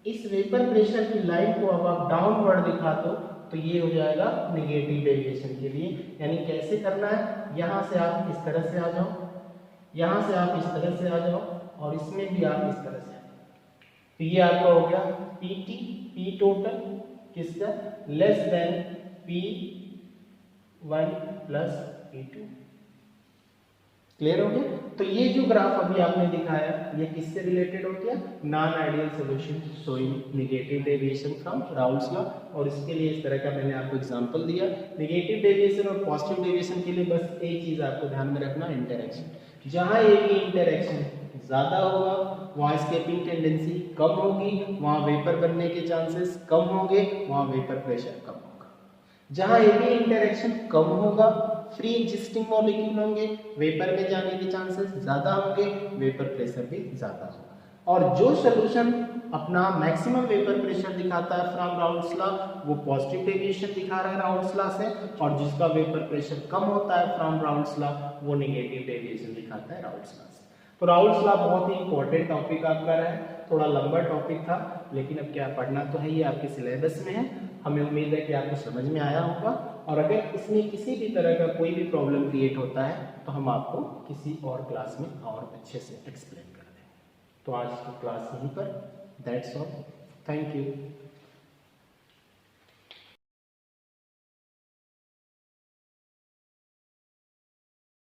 इस वेपर प्रेशर की लाइन को अब आप डाउनवर्ड दिखा दो तो ये हो जाएगा निगेटिव डेविएशन के लिए। यानी कैसे करना है, यहाँ से आप इस तरह से आ जाओ, यहाँ से आप इस तरह से आ जाओ और इसमें भी आप इस तरह से आ जाओ। तो ये आपका हो गया PT, P टोटल किसका, less than P1 plus P2। Clear हो गया। तो ये जो ग्राफ अभी आपने दिखाया ये किससे रिलेटेड हो गया, non ideal solution showing negative deviation from Raoult's law. और इसके लिए इस तरह का मैंने आपको एग्जांपल दिया। नेगेटिव डेविएशन और पॉजिटिव डेविएशन के लिए बस एक चीज आपको ध्यान में रखना, इंटरैक्शन। जहां एक ही इंटरैक्शन ज्यादा होगा वहां एस्केपिंग टेंडेंसी कम होगी, वहां वेपर बनने के चांसेस कम होंगे, वहां वेपर प्रेशर कम होगा। जहां एक ही इंटरैक्शन कम होगा, फ्री एग्जिस्टिंग मॉलिक्यूल होंगे, वेपर में जाने के चांसेस ज्यादा होंगे, वेपर प्रेशर भी ज्यादा होगा। और जो सॉल्यूशन अपना मैक्सिमम वेपर प्रेशर दिखाता है फ्रॉम राउल्स लॉ वो पॉजिटिव डेविएशन दिखा रहा है राउल्स लॉ से, और जिसका वेपर प्रेशर कम होता है फ्रॉम राउल्स लॉ वो नेगेटिव डेविएशन दिखाता है राउल्स लॉ से। तो राउल्स लॉ बहुत ही इंपॉर्टेंट टॉपिक आपका रहा है, थोड़ा लंबा टॉपिक था लेकिन अब क्या पढ़ना तो है, ये आपके सिलेबस में है। हमें उम्मीद है कि आपको समझ में आया होगा। और अगर इसमें किसी भी तरह का कोई भी प्रॉब्लम क्रिएट होता है तो हम आपको किसी और क्लास में और अच्छे से एक्सप्लेन कर देंगे। तो आज की क्लास यहीं पर, दैट्स ऑल, थैंक यू।